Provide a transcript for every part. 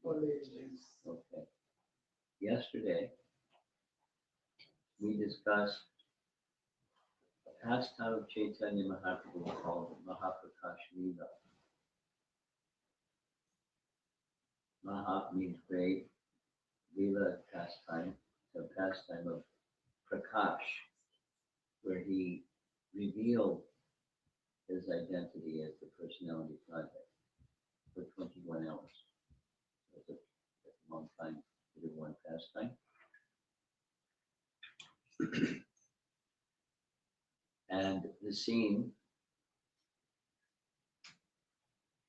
Okay. Yesterday, we discussed a pastime of Chaitanya Mahaprabhu called Mahaprakash Lila. Maha means great, Lila pastime, the pastime of Prakash, where he revealed his identity as the personality project for 21 hours. That's a long time to do one pastime. And the scene,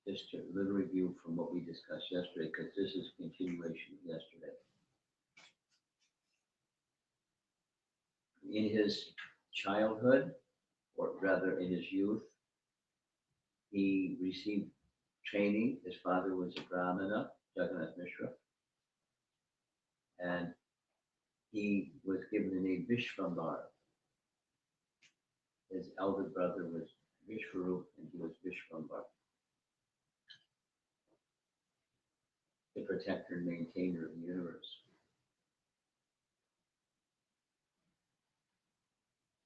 just a little review from what we discussed yesterday, because this is a continuation of yesterday. In his childhood, or rather in his youth, he received training. His father was a Brahmana, Jagannath Mishra, and he was given the name Vishvambar. His elder brother was Vishwarup, and he was Vishvambar, the protector and maintainer of the universe.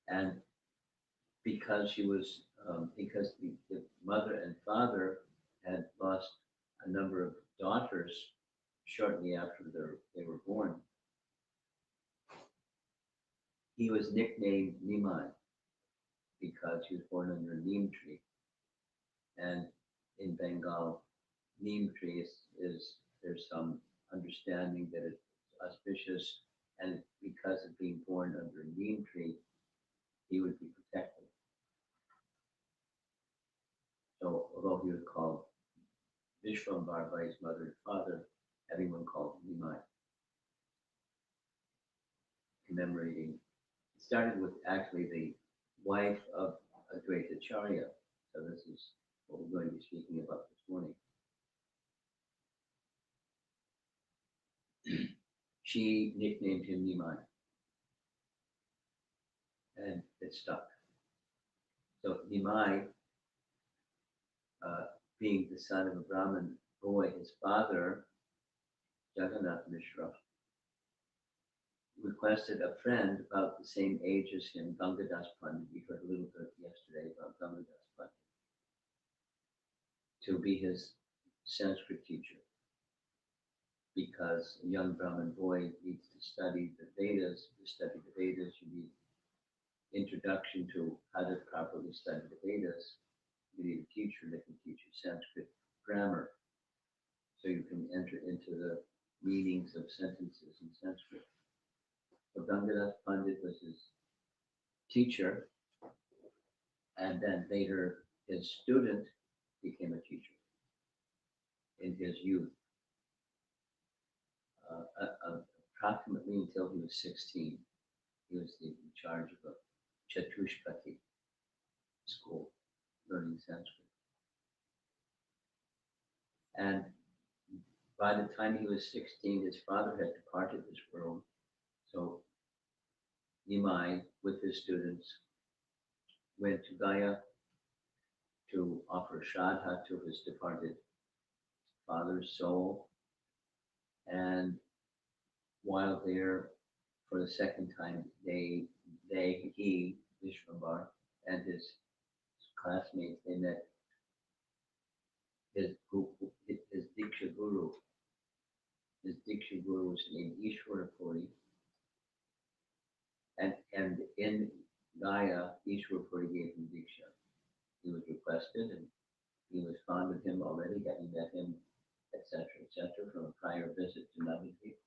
And because because the mother and father had lost a number of daughters shortly after they were born, he was nicknamed Nimai because he was born under a neem tree. And in Bengal, neem tree is there's some understanding that it's auspicious, and because of being born under a neem tree, he would be protected. So although he was called Vishvambar by his mother and father, everyone called him Nimai, commemorating. It started with actually the wife of Advaita Acharya. So this is what we're going to be speaking about this morning. She nicknamed him Nimai, and it stuck. So Nimai, being the son of a Brahmin boy, his father, Jagannath Mishra, requested a friend about the same age as him, Gangadas Pandit. We heard a little bit yesterday about Gangadas Pandit, to be his Sanskrit teacher, because a young Brahmin boy needs to study the Vedas. To study the Vedas, you need introduction to how to properly study the Vedas. You need a teacher that can teach you Sanskrit grammar, so you can enter into the meanings of sentences in Sanskrit. So Gangadas Pandit was his teacher, and then later his student became a teacher in his youth, approximately until he was 16. He was in charge of a Chatushpati school, learning Sanskrit. And by the time he was 16, his father had departed this world. So Nimai, with his students, went to Gaya to offer Shraddha to his departed father's soul. And while there, for the second time, he, Vishvambar, and his classmates, they met his Diksha Guru. His Diksha Guru was named Ishwara Puri. And in Gaya, Ishwara Puri gave him Diksha. He was requested, and he was fond of him already, having met him, etc., from a prior visit to Navadvip.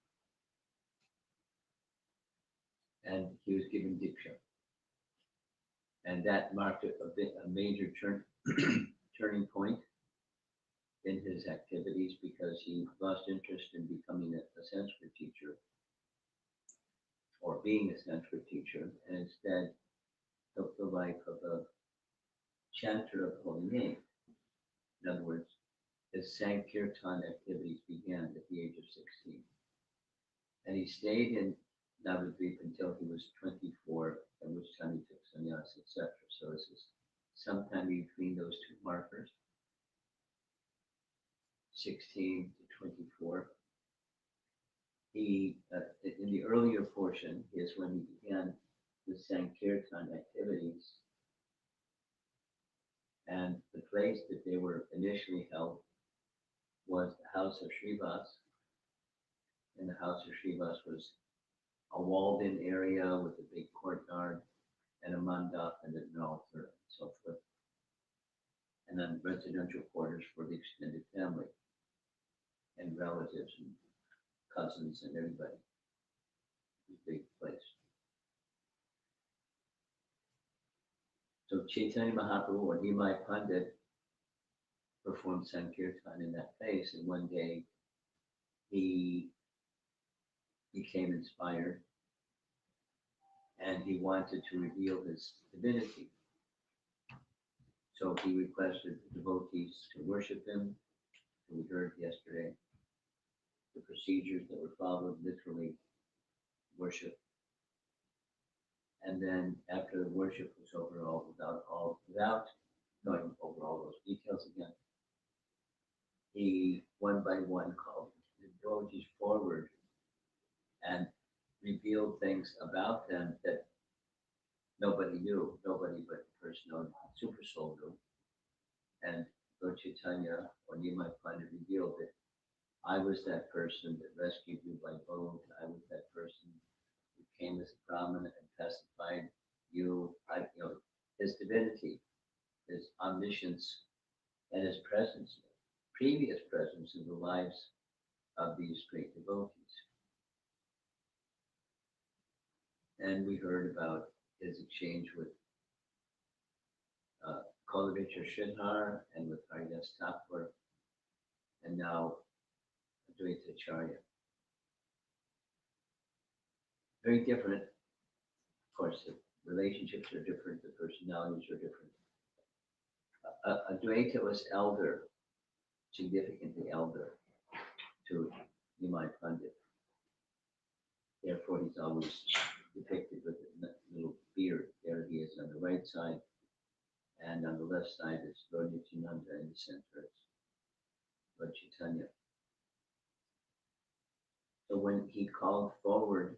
And he was given Diksha. And that marked a major turning point in his activities, because he lost interest in becoming a Sanskrit teacher or being a Sanskrit teacher, and instead took the life of a chanter of holy name. In other words, his Sankirtan activities began at the age of 16. And he stayed in Navadvip until he was 24, at which time he took sannyas, etc. So this is sometime between those two markers, 16 to 24. He, in the earlier portion, is when he began the Sankirtan activities, and the place that they were initially held was the house of Srivas, and the house of Srivas was a walled-in area with a big courtyard and a mandap and an altar and so forth, and then residential quarters for the extended family and relatives and cousins and everybody. It was a big place. So Chaitanya Mahaprabhu or Nimai Pandit performed Sankirtan in that place, and one day he became inspired and he wanted to reveal his divinity. So he requested the devotees to worship him. We heard yesterday the procedures that were followed, literally worship. And then after the worship was over, without going over all those details again, he one by one called the devotees forward and revealed things about them that nobody knew, nobody but the person on Super Soul knew. And Lord Chaitanya or Nimai Pandit revealed that I was that person that rescued you by boat. I was that person who came as a Brahmin and pacified you. His divinity, his omniscience, and his presence, previous presence in the lives of these great devotees. And we heard about his exchange with Kolovich Sridhar and with Haridas Thakur, and now Advaita Acharya. Very different. Of course, the relationships are different, the personalities are different. Advaita was elder, significantly elder to Nimai Pandit. Therefore, he's always depicted with a little beard. There he is on the right side, and on the left side is Lord Nityananda, in the center is Lord Chaitanya. So when he called forward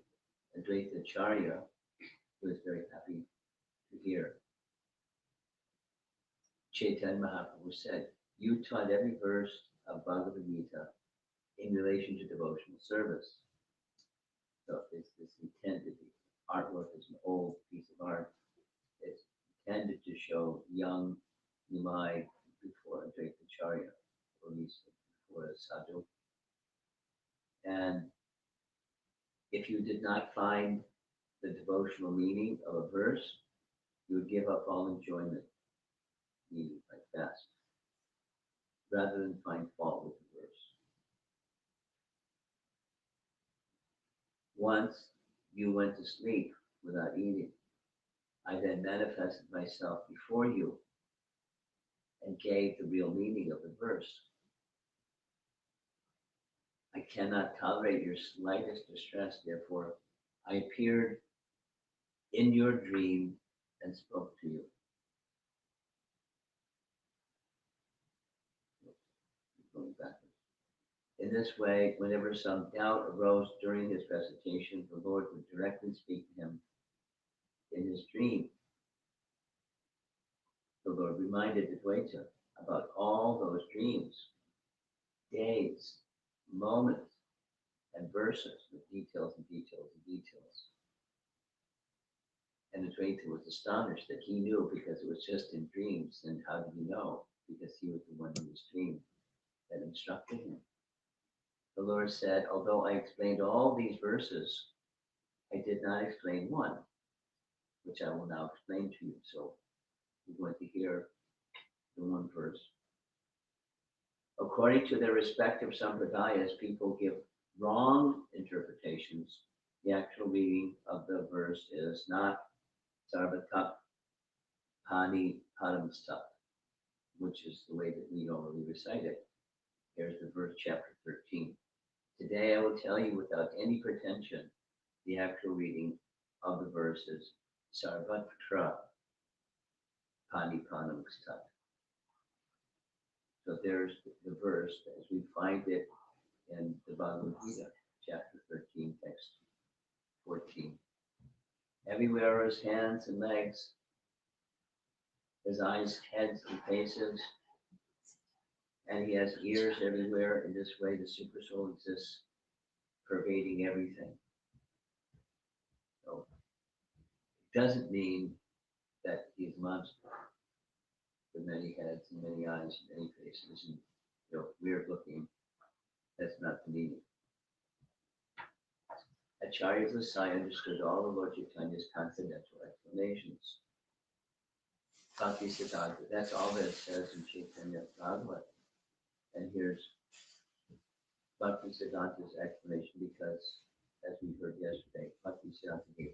Advaita Acharya, he was very happy to hear. Chaitanya Mahaprabhu said, you taught every verse of Bhagavad Gita in relation to devotional service. So it's intended, the artwork is an old piece of art. It's intended to show young Nimai before Advaita Acharya, or at least before a sadhu. And if you did not find the devotional meaning of a verse, you would give up all enjoyment, meaning like that, rather than find fault with the verse. Once you went to sleep without eating. I then manifested myself before you and gave the real meaning of the verse. I cannot tolerate your slightest distress, therefore I appeared in your dream and spoke to you. Going backwards. In this way, whenever some doubt arose during his recitation, the Lord would directly speak to him in his dream. The Lord reminded Advaita about all those dreams, days, moments, and verses with details and details and details. And Advaita was astonished that he knew because it was just in dreams. And how did he know? Because he was the one who was dreamed that instructed him. The Lord said, although I explained all these verses, I did not explain one, which I will now explain to you. So we're going to hear the one verse. According to their respective sampradayas, people give wrong interpretations. The actual meaning of the verse is not sarvatap pani paramstat, which is the way that we normally recite it. Here's the verse, chapter 13. Today I will tell you without any pretension the actual reading of the verses sarvatra pani paramstat. So there's the verse as we find it Bhagavad Gita, chapter 13, text 14. Everywhere are his hands and legs, his eyes, heads, and faces, and he has ears everywhere. In this way, the super soul exists, pervading everything. So it doesn't mean that he's a monster with many heads and many eyes and many faces and weird looking. That's not the meaning. Acharya Vasai understood all of Lord Chaitanya's confidential explanations. Bhakti Siddhanta, that's all that it says in Chaitanya Bhagavat. And here's Bhakti Siddhanta's explanation because, as we heard yesterday, Bhakti Siddhanta gave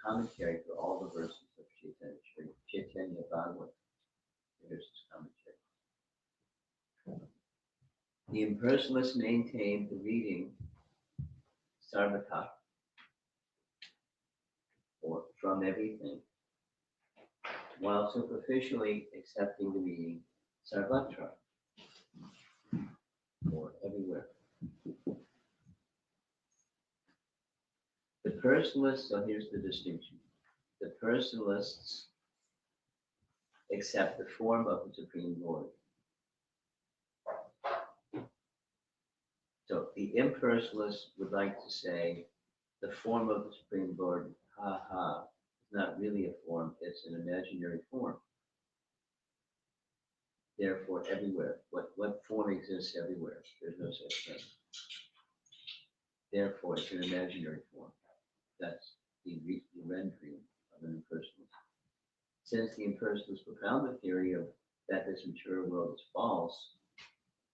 commentary for all the verses of Chaitanya Bhagavat. Here's his commentary. The impersonalists maintained the reading Sarvata, or from everything, while superficially accepting the meaning Sarvatra, or everywhere. The personalists, so here's the distinction. The personalists accept the form of the Supreme Lord. So the impersonalists would like to say the form of the Supreme Lord, is not really a form, it's an imaginary form. Therefore, everywhere. What form exists everywhere? There's no such thing. Therefore, it's an imaginary form. That's the rendering of an impersonalist. Since the impersonalists propound the theory of that this material world is false,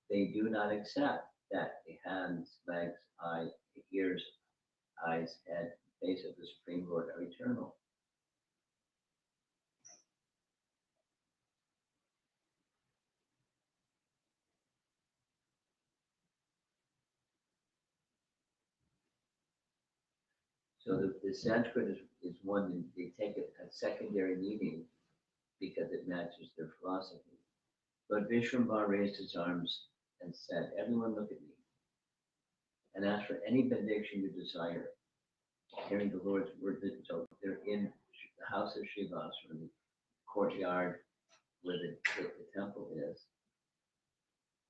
they do not accept that the hands, legs, ears, eyes, head, face of the Supreme Lord are eternal. So the Sanskrit is one, they take it as secondary meaning because it matches their philosophy. But Vishwambhara raised his arms and said, everyone look at me and ask for any benediction you desire. Hearing the Lord's word, so they're in the house of Srivas, or in the courtyard where the temple is.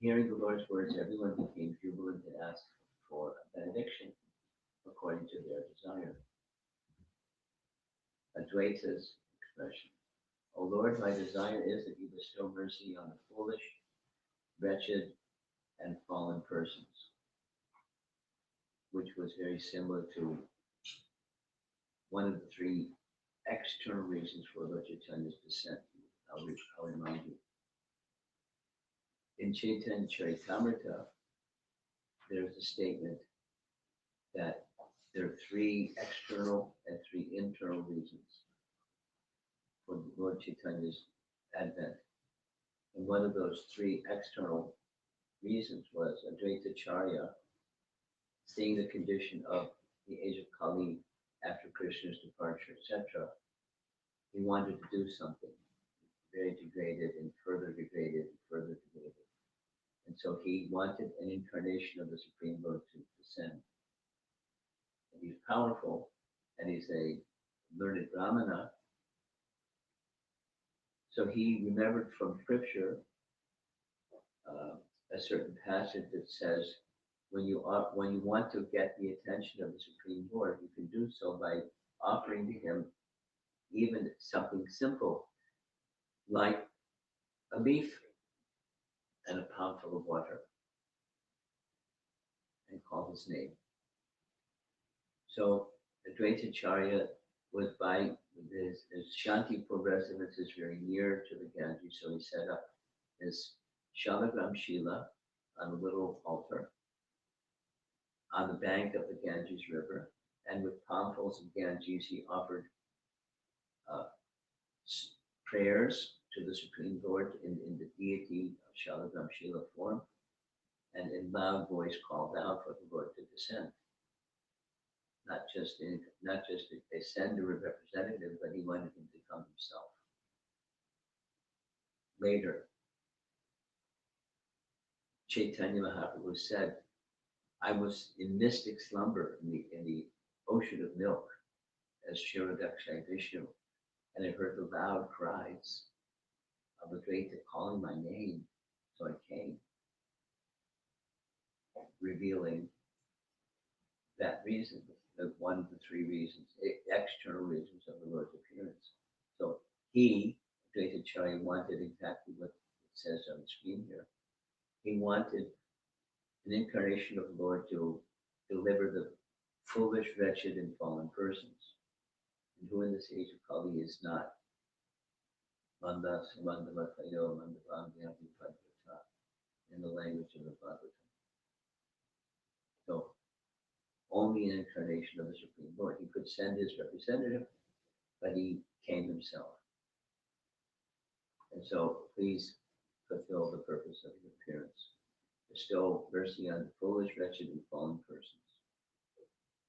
Hearing the Lord's words, everyone became jubilant and asked for a benediction according to their desire. Advaita's expression. O Lord, my desire is that you bestow mercy on the foolish, wretched, and fallen persons, which was very similar to one of the three external reasons for Lord Chaitanya's descent. I'll remind you. In Chaitanya Charitamrita, there's a statement that there are three external and three internal reasons for Lord Chaitanya's advent. And one of those three external reasons was Advaita Charya, seeing the condition of the age of Kali after Krishna's departure, etc. He wanted to do something very degraded and further degraded and further degraded. And so he wanted an incarnation of the Supreme Lord to descend. And he's powerful, and he's a learned Brahmana. So he remembered from scripture a certain passage that says, when you want to get the attention of the Supreme Lord, you can do so by offering to him even something simple, like a leaf and a palm full of water, and call his name. So Advaita Charya was by his Shantipur residence is very near to the Ganges, so he set up his Shalagram Shila on a little altar on the bank of the Ganges River, and with palmfuls of Ganges he offered prayers to the Supreme Lord in the deity of Shalagram Shila form, and in loud voice called out for the Lord to descend. Not just to send a representative, but he wanted him to come himself. Later, Chaitanya Mahaprabhu said I was in mystic slumber in the ocean of milk as Shirodakshai Vishnu, and I heard the loud cries of Advaita calling my name. So I came, revealing that reason, the one of the three reasons, external reasons of the Lord's appearance. So he, Advaita Acharya, wanted exactly what it says on the screen here. He wanted an incarnation of the Lord to deliver the foolish, wretched, and fallen persons, and who in this age of Kali is not. Manda Samanda Matayo Manda Bhagavati Padvata, in the language of the Bhagavatam. So only an incarnation of the Supreme Lord. He could send his representative, but he came himself. And so please fulfill the purpose of your appearance. Bestow mercy on the foolish, wretched, and fallen persons.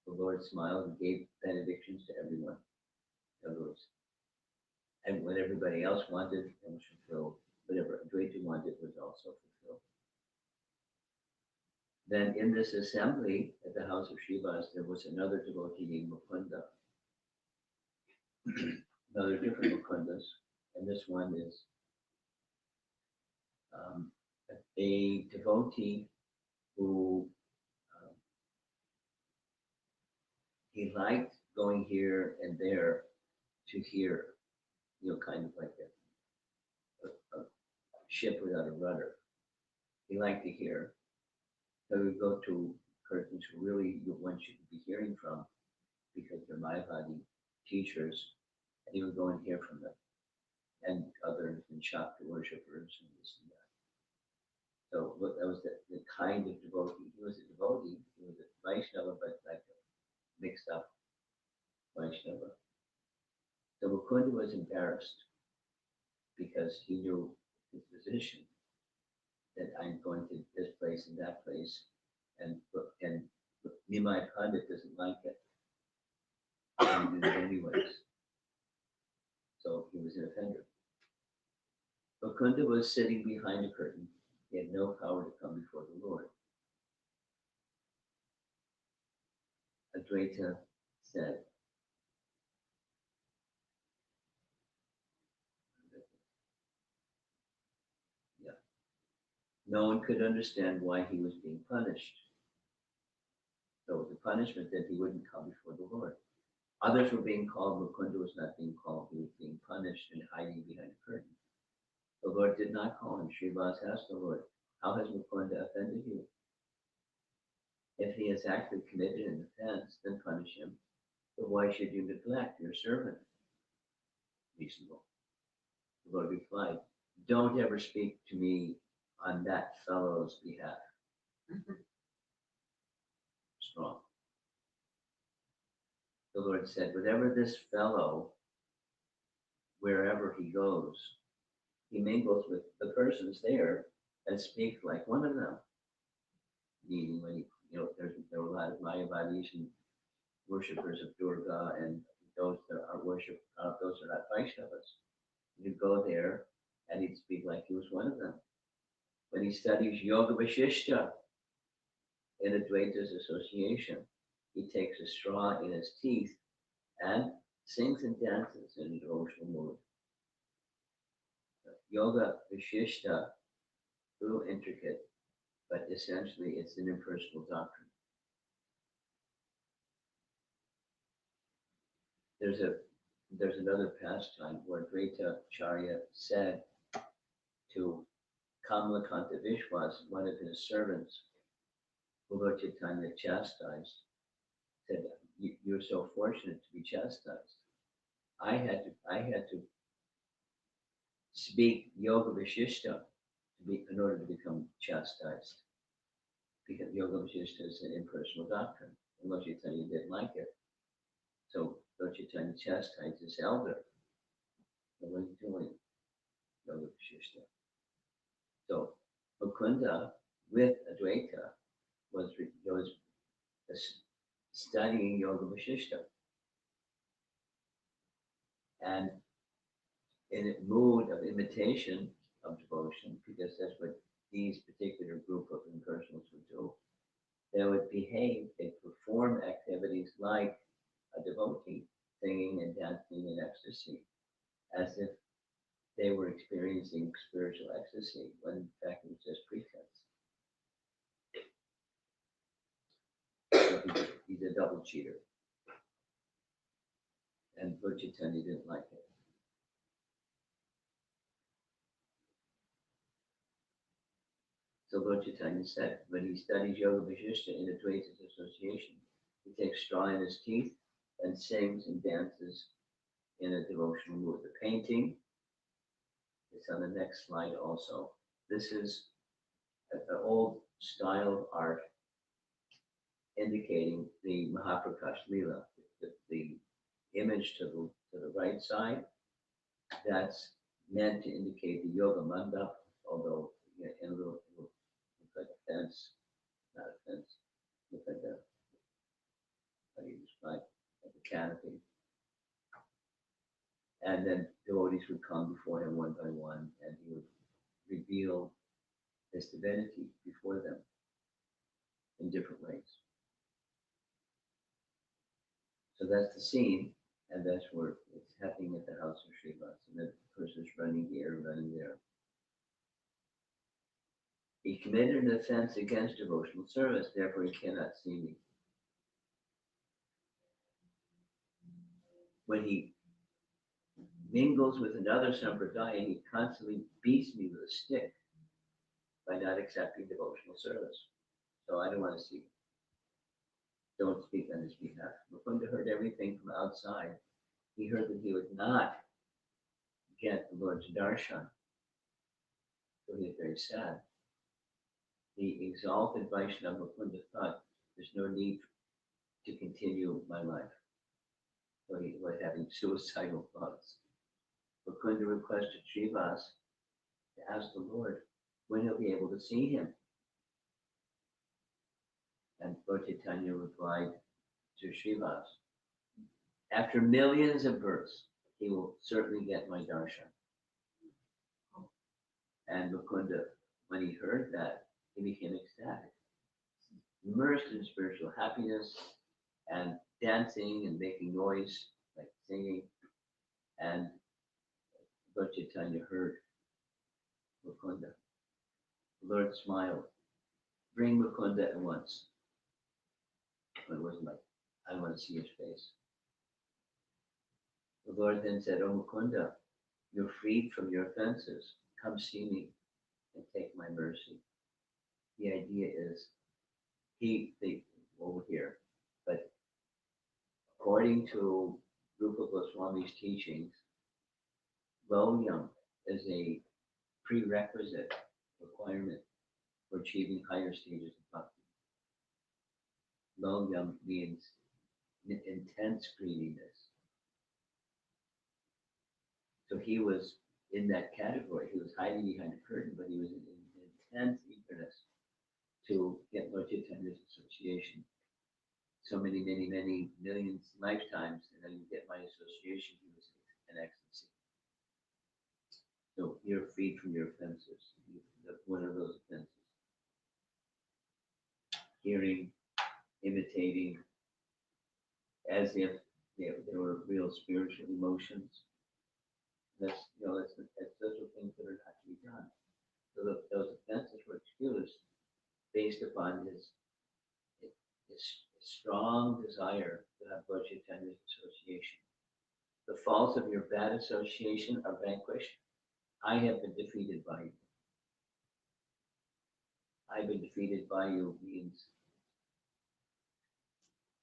The Lord smiled and gave benedictions to everyone. In other words, and what everybody else wanted and was fulfilled. Whatever Advaita wanted was also fulfilled. Then in this assembly at the house of Srivas, there was another devotee named Mukunda. Another different Mukundas. And this one is a devotee who he liked going here and there to hear, kind of like a ship without a rudder. He liked to hear. So we would go to persons who really one should be hearing from because they're Mayavadi teachers, and he would go and hear from them, and others and Shakti worshippers and this and that. So that was the kind of devotee. He was a devotee, he was a Vaishnava, but like a mixed up Vaishnava. So Mukunda was embarrassed because he knew his position, that I'm going to this place and that place, and Nimai Pandit doesn't like it. And he did it anyways. So he was an offender. Mukunda was sitting behind a curtain. He had no power to come before the Lord. Advaita said, yeah, no one could understand why he was being punished. So the punishment that he wouldn't come before the Lord. Others were being called. Mukunda was not being called. He was being punished and hiding behind a curtain. The Lord did not call him. Srivas asked the Lord, how has Mukunda offended you? If he has actually committed an offense, then punish him. But why should you neglect your servant? Reasonable. The Lord replied, don't ever speak to me on that fellow's behalf. Strong. The Lord said, whatever this fellow, wherever he goes, he mingles with the persons there and speaks like one of them. Meaning when there were a lot of Mayavadis and worshippers of Durga, and those that are those are not Vaishnavas. He'd go there and he'd speak like he was one of them. When he studies Yoga Vashishta in Advaita's association, he takes a straw in his teeth and sings and dances in an devotional mood. Yoga Vashishta, a little intricate, but essentially it's an impersonal doctrine. There's another pastime where Advaita Acharya said to Kamalakanta Vishwas, one of his servants, who Lord Chaitanya chastised, said, you're so fortunate to be chastised. I had to speak Yoga Vashishta in order to become chastised. Because Yoga Vashishta is an impersonal doctrine. And Lord Chaitanya didn't like it. So Lord Chaitanya chastised his elder. What are you doing? Yoga Vashishta. So Mukunda with Advaita was studying Yoga Vashishta. And in a mood of imitation of devotion, because that's what these particular group of impersonals would do, they would behave, they perform activities like a devotee, singing and dancing in ecstasy, as if they were experiencing spiritual ecstasy, when in fact it was just pretense. So he's a double cheater. And Lord Chaitanya didn't like it. So Lord Chaitanya said, when he studies Yoga Vajishta in Advaita's association, he takes straw in his teeth and sings and dances in a devotional mood. The painting is on the next slide also. This is an old style of art indicating the Mahaprakash Leela. The image to the right side, that's meant to indicate the Yoga Mandap, although in a little, it looks like a fence, not a fence, looks like a, how do you describe, like a canopy. And then devotees would come before him one by one, and he would reveal his divinity before them in different ways. So that's the scene, and that's where it's happening at the house of Srivas. And the person's running here, running there. He committed an offense against devotional service, therefore he cannot see me. When he mingles with another sampradaya, he constantly beats me with a stick by not accepting devotional service. So I don't want to see him. Don't speak on his behalf. Mukunda heard everything from outside. He heard that he would not get the Lord's darshan. So he was very sad. The exalted Vaishnava Mukunda thought there's no need to continue my life. So he was having suicidal thoughts. Mukunda requested Srivas to ask the Lord when he'll be able to see him. And Lord Chaitanya replied to Srivas, after millions of births, he will certainly get my darshan. And Mukunda, when he heard that, he became ecstatic, immersed in spiritual happiness and dancing and making noise, like singing. And Lord Chaitanya heard Mukunda. The Lord smiled, bring Mukunda at once. But it wasn't like, I don't want to see his face. The Lord then said, oh Mukunda, you're freed from your offenses. Come see me and take my mercy. The idea is, over here, but according to Rupa Goswami's teachings, Loyam is a prerequisite requirement for achieving higher stages of bhakti. Loyam means intense greediness. So he was in that category. He was hiding behind a curtain, but he was in intense eagerness to get Lord Chaitanya's association. So many millions lifetimes, and then you get my association. He was in ecstasy. So you're freed from your offenses. One of those offenses. Hearing, imitating, as if they were real spiritual emotions. That's those are things that are not to be done. So those offenses were excused based upon his strong desire to have Lord Chaitanya's association. The faults of your bad association are vanquished. I have been defeated by you. I've been defeated by you means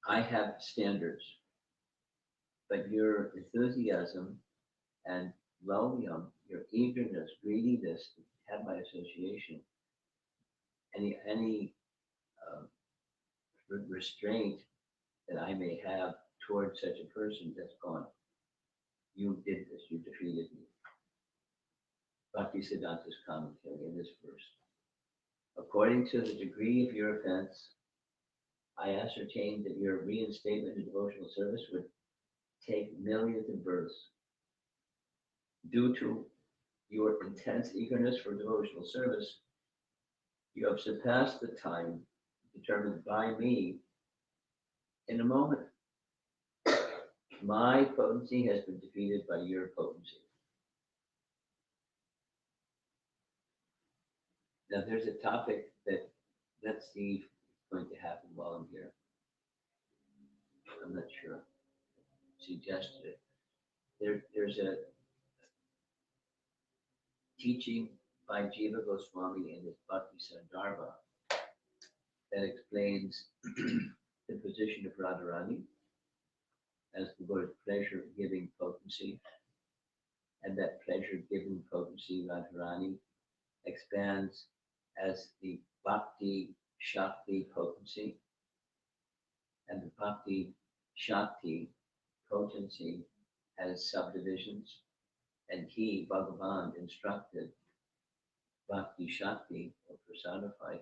I have standards, but your enthusiasm and loyam, your eagerness, greediness to have my association, any restraint that I may have towards such a person, that's gone. You did this, you defeated me. Bhaktisiddhanta's commentary in this verse. According to the degree of your offense, I ascertained that your reinstatement in devotional service would take millions of births. Due to your intense eagerness for devotional service, you have surpassed the time determined by me in a moment. My potency has been defeated by your potency. Now, there's a topic that let's see if it's going to happen while I'm here. I'm not sure. Suggested it. There's a teaching by Jiva Goswami in his Bhakti Sandarbha that explains the position of Radharani as the word pleasure-giving potency, and that pleasure-giving potency, Radharani, expands as the Bhakti Shakti potency, and the Bhakti Shakti potency has subdivisions, and he, Bhagavan, instructed Bhakti Shakti, or personified,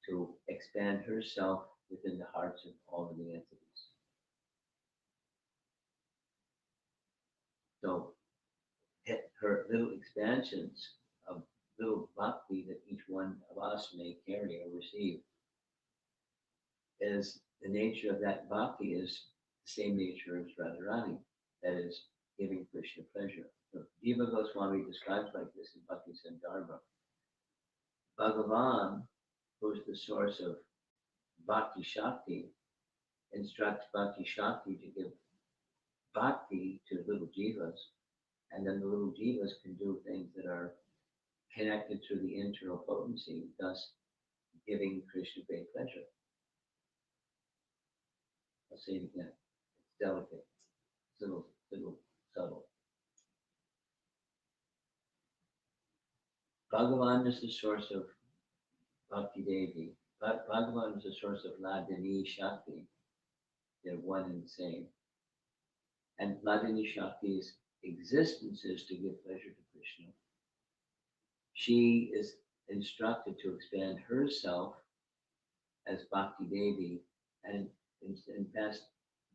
to expand herself within the hearts of all of the entities. So her little expansions of little bhakti that each one of us may carry or receive is the nature of that bhakti is the same nature as Radharani, that is giving Krishna pleasure. So Jiva Goswami describes like this in Bhakti Sandarbha. Bhagavan, who is the source of Bhakti Shakti, instructs Bhakti Shakti to give bhakti to little jivas, and then the little jivas can do things that are connected through the internal potency, thus giving Krishna great pleasure. I'll say it again. It's delicate, little subtle. Bhagavan is the source of Bhakti Devi. Bhagavan is the source of Ladini Shakti. They're one and the same. And Ladini Shakti's existence is to give pleasure to Krishna. She is instructed to expand herself as Bhakti Devi and invest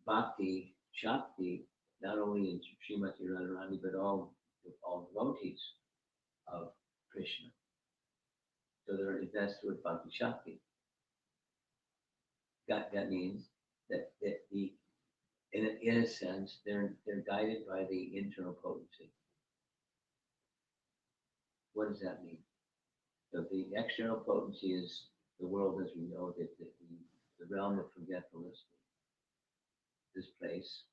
Bhakti Shakti not only in Srimati Radharani but all devotees of Krishna. So they're invested with Bhakti Shakti. That means that the in a sense they're guided by the internal potency. What does that mean? So the external potency is the world as we know it, the realm of forgetfulness, this place,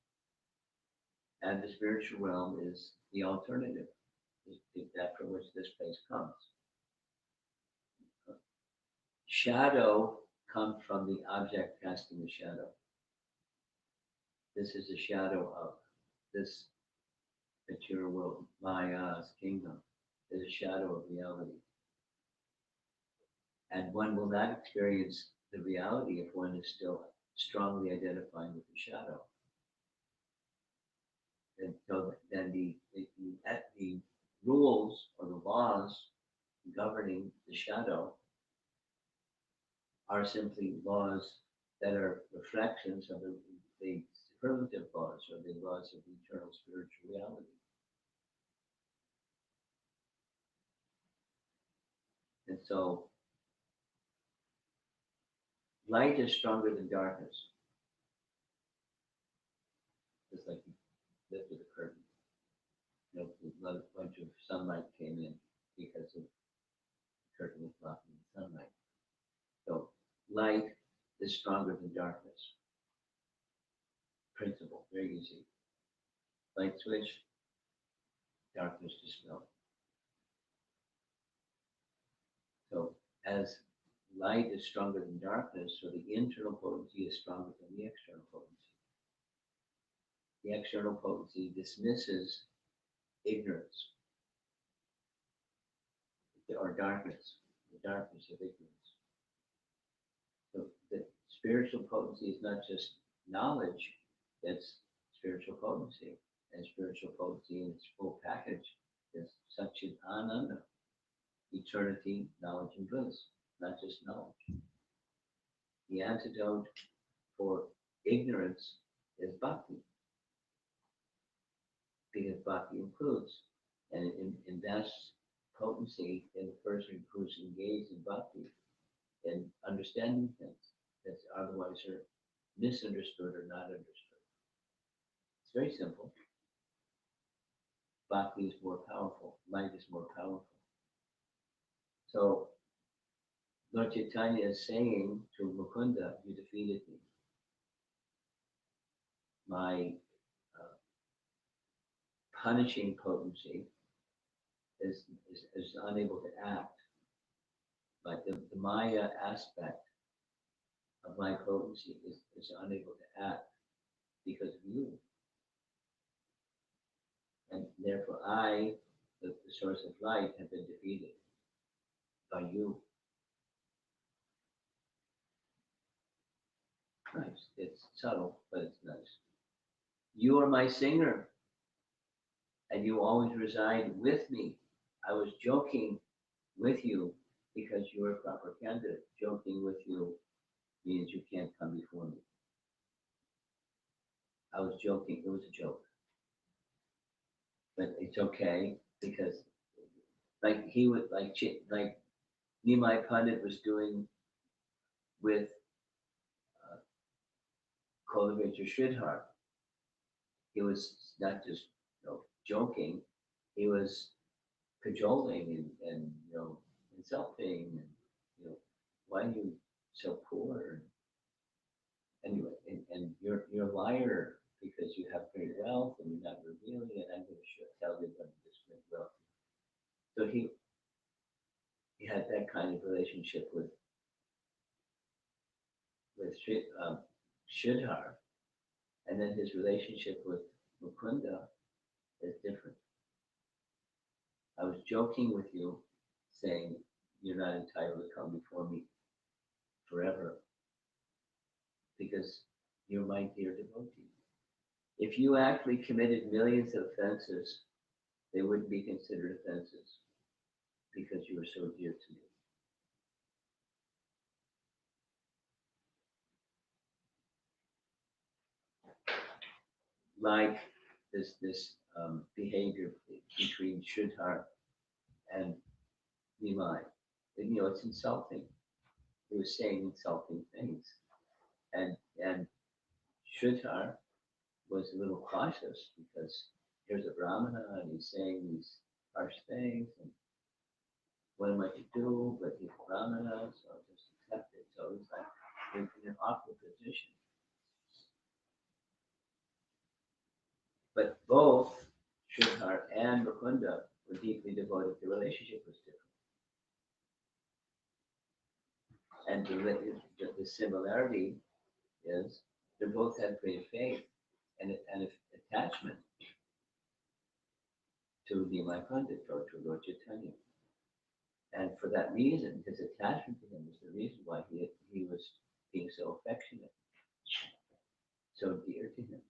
and the spiritual realm is the alternative, that from which this place comes. Shadow comes from the object casting the shadow. This is the shadow of this material world, Maya's kingdom, is a shadow of reality. And one will not experience the reality if one is still strongly identifying with the shadow. And so then the rules or the laws governing the shadow are simply laws that are reflections of the superlative laws or the laws of eternal spiritual reality. And so light is stronger than darkness. Just like you lifted the curtain. A bunch of sunlight came in because of the curtain was blocking the sunlight. So light is stronger than darkness. Principle, very easy. Light switch, darkness dispelled. So as light is stronger than darkness, so the internal potency is stronger than the external potency. The external potency dismisses ignorance or darkness, the darkness of ignorance. So the spiritual potency is not just knowledge, it's spiritual potency. And spiritual potency in its full package is Satchit Ananda, eternity, knowledge, and bliss, not just knowledge. The antidote for ignorance is bhakti, because bhakti includes and invests potency in the person who's engaged in bhakti. in understanding things that otherwise are misunderstood or not understood. It's very simple. Bhakti is more powerful. Light is more powerful. So Lord Chaitanya is saying to Mukunda, you defeated me. My punishing potency is unable to act. But the Maya aspect of my potency is unable to act because of you. And therefore I, the source of light, have been defeated by you. Nice. It's subtle, but it's nice. You are my singer, and you always reside with me. I was joking with you because you are a proper candidate. Joking with you means you can't come before me. I was joking. It was a joke. But it's okay because like he would like Nimai Pandit was doing with Kolavaja Sridhar. He was not just joking, he was cajoling and insulting and why are you so poor? Anyway, and you're a liar because you have great wealth and you're not revealing it. I'm going to tell you about this great wealth. So he had that kind of relationship with Sridhar, and then his relationship with Mukunda is different. I was joking with you, saying you're not entitled to come before me forever because you're my dear devotee. If you actually committed millions of offenses, they wouldn't be considered offenses because you were so dear to me. Like this behavior between Sridhar and Nimai. It's insulting. He was saying insulting things. And Sridhar was a little cautious because here's a Brahmana and he's saying these harsh things and what am I to do? But he's a Brahmana, so I'll just accept it. So he's like in an awkward position. But both Sridhar and Mukunda were deeply devoted. The relationship was different. And the similarity is they both had great faith and attachment to Nimai Pandit or to Lord Chaitanya. And for that reason, his attachment to him was the reason why he was being so affectionate, so dear to him.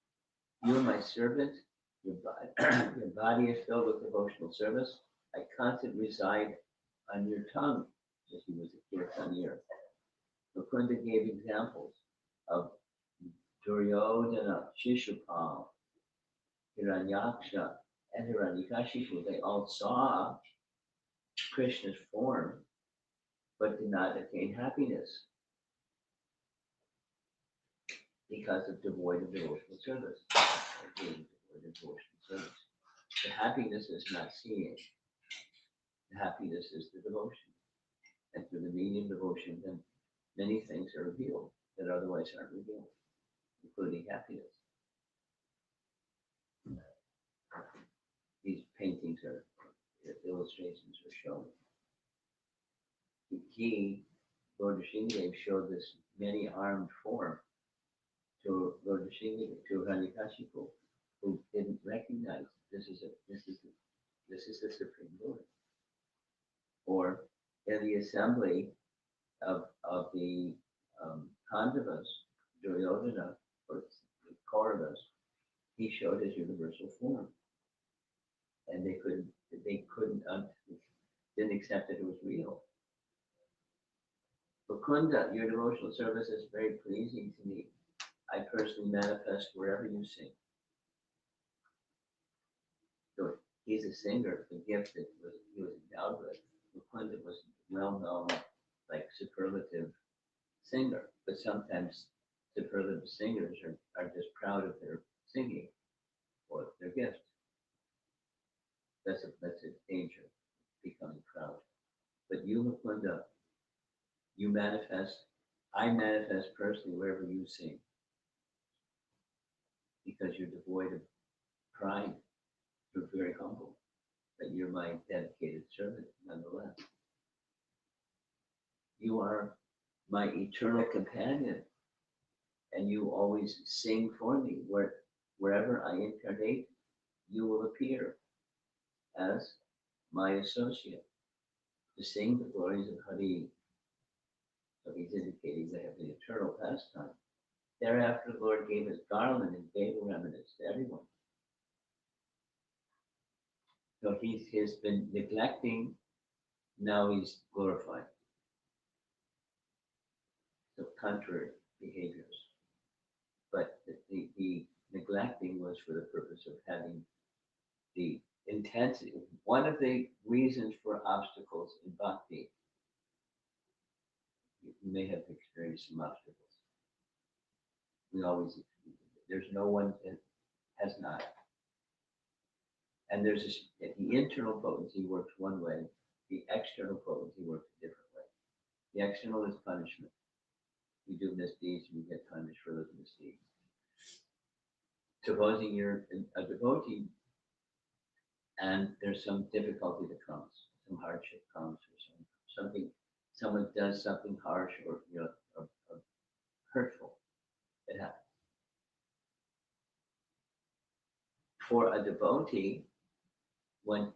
You are my servant. Your body is filled with devotional service. I constantly reside on your tongue, as he was a kirtanier. Mukunda gave examples of Duryodhana, Shishupal, Hiranyaksha, and Hiranyakashipu. They all saw Krishna's form, but did not attain happiness because of devoid of devotional service. The happiness is not seeing. The happiness is the devotion. And through the medium devotion, then many things are revealed that otherwise aren't revealed, including happiness. These paintings are illustrations are shown. Lord Nrsimhadev, showed this many-armed form to Lord Nrsimhadev, to Hiranyakashipu, who didn't recognize this is the Supreme Lord. Or in the assembly of the Pandavas, Duryodhana, or the Kauravas, he showed his universal form, and they didn't accept that it was real. Mukunda, your devotional service is very pleasing to me. I personally manifest wherever you sing. So he's a singer, the gift that he was endowed with. Mukunda was well known like superlative singer, but sometimes superlative singers are just proud of their singing or their gift. That's a danger, becoming proud. But you, Mukunda, you manifest, I manifest personally wherever you sing because you're devoid of pride. You're very humble, but you're my dedicated servant nonetheless. You are my eternal companion, and you always sing for me. Wherever I incarnate, you will appear as my associate to sing the glories of Hari. So he's indicating they have the eternal pastime. Thereafter, the Lord gave his garland and gave remnants to everyone. So he's been neglecting, now he's glorified. So contrary behaviors. But the neglecting was for the purpose of having the intensity. One of the reasons for obstacles in bhakti, you may have experienced some obstacles. We always, there's no one that has not. And there's this, the internal potency works one way, the external potency works a different way. The external is punishment. You do misdeeds, you get punished for those misdeeds. Supposing you're a devotee and there's some difficulty that comes, some hardship comes, or something, someone does something harsh or or hurtful, it happens. For a devotee, one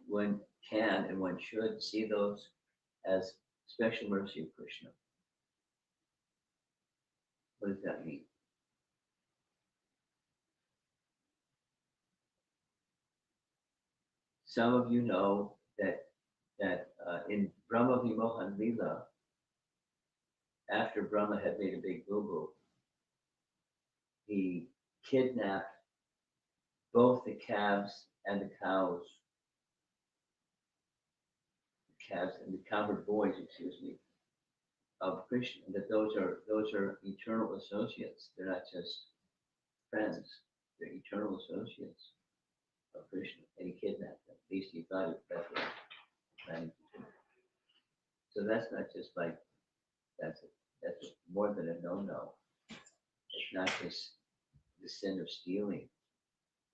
can and one should see those as special mercy of Krishna. What does that mean? Some of you know that in Brahma Vimohan Lila, after Brahma had made a big boo-boo, he kidnapped both the calves and the cows, and the cowherd boys, excuse me, of Krishna. That those are eternal associates. They're not just friends; they're eternal associates of Krishna. And he kidnapped them. At least he thought it that way. Planning to do. So that's not just like that's more than a no-no. It's not just the sin of stealing.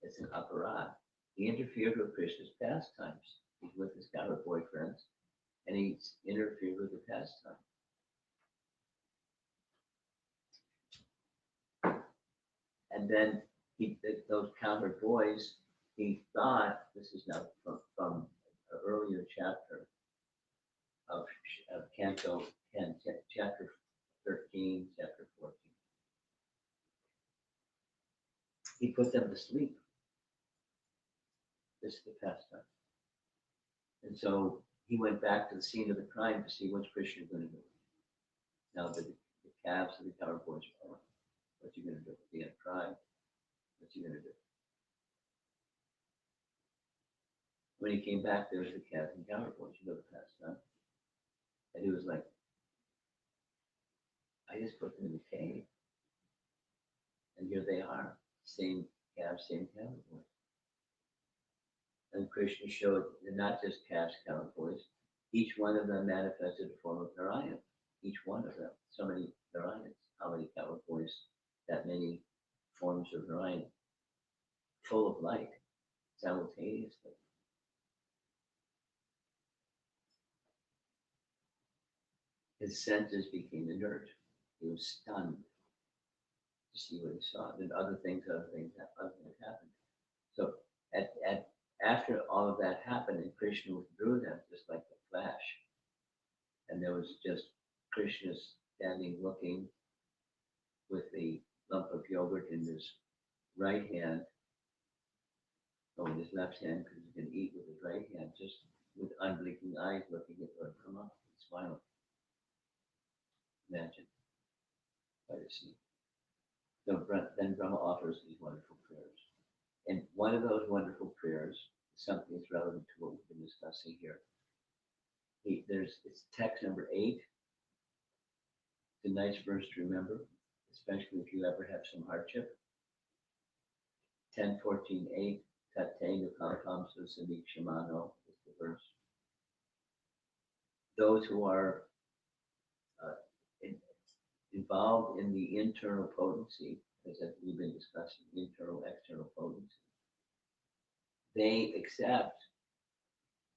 It's an aparad. He interfered with Krishna's pastimes. He's with his cowherd boyfriends, and he's interfered with the pastime. And then those cowherd boys, he thought, this is now from an earlier chapter of Canto 10, chapter 13, chapter 14. He put them to sleep. This is the pastime. And so he went back to the scene of the crime to see what's Krishna going to do. Now that the calves and the cowherd boys are gone, what's he going to do? He had cried. What's he going to do? When he came back, there was the calves and cowherd boys, the pastime. And he was like, I just put them in the cave. And here they are, same calves, same cowherd boys. And Krishna showed they're not just calves, cowherd boys. Each one of them manifested a form of Narayan. Each one of them. So many Narayans. How many cowherd boys? That many forms of Narayan. Full of light, simultaneously. His senses became inert. He was stunned to see what he saw. Then other things happened. So after all of that happened, and Krishna withdrew them just like a flash, and there was just Krishna standing looking with the lump of yogurt in his right hand, or with his left hand, because he can eat with his right hand, just with unblinking eyes looking at Lord Brahma and smiling. Imagine. Quite a scene. So then Brahma offers these wonderful prayers. And one of those wonderful prayers is something that's relevant to what we've been discussing here. It's text number 8 It's a nice verse to remember, especially if you ever have some hardship. 10:14:8, Tate Nukampam Susamik Shimano is the verse. Those who are uh, in, involved in the internal potency, as we've been discussing, internal, external potency, they accept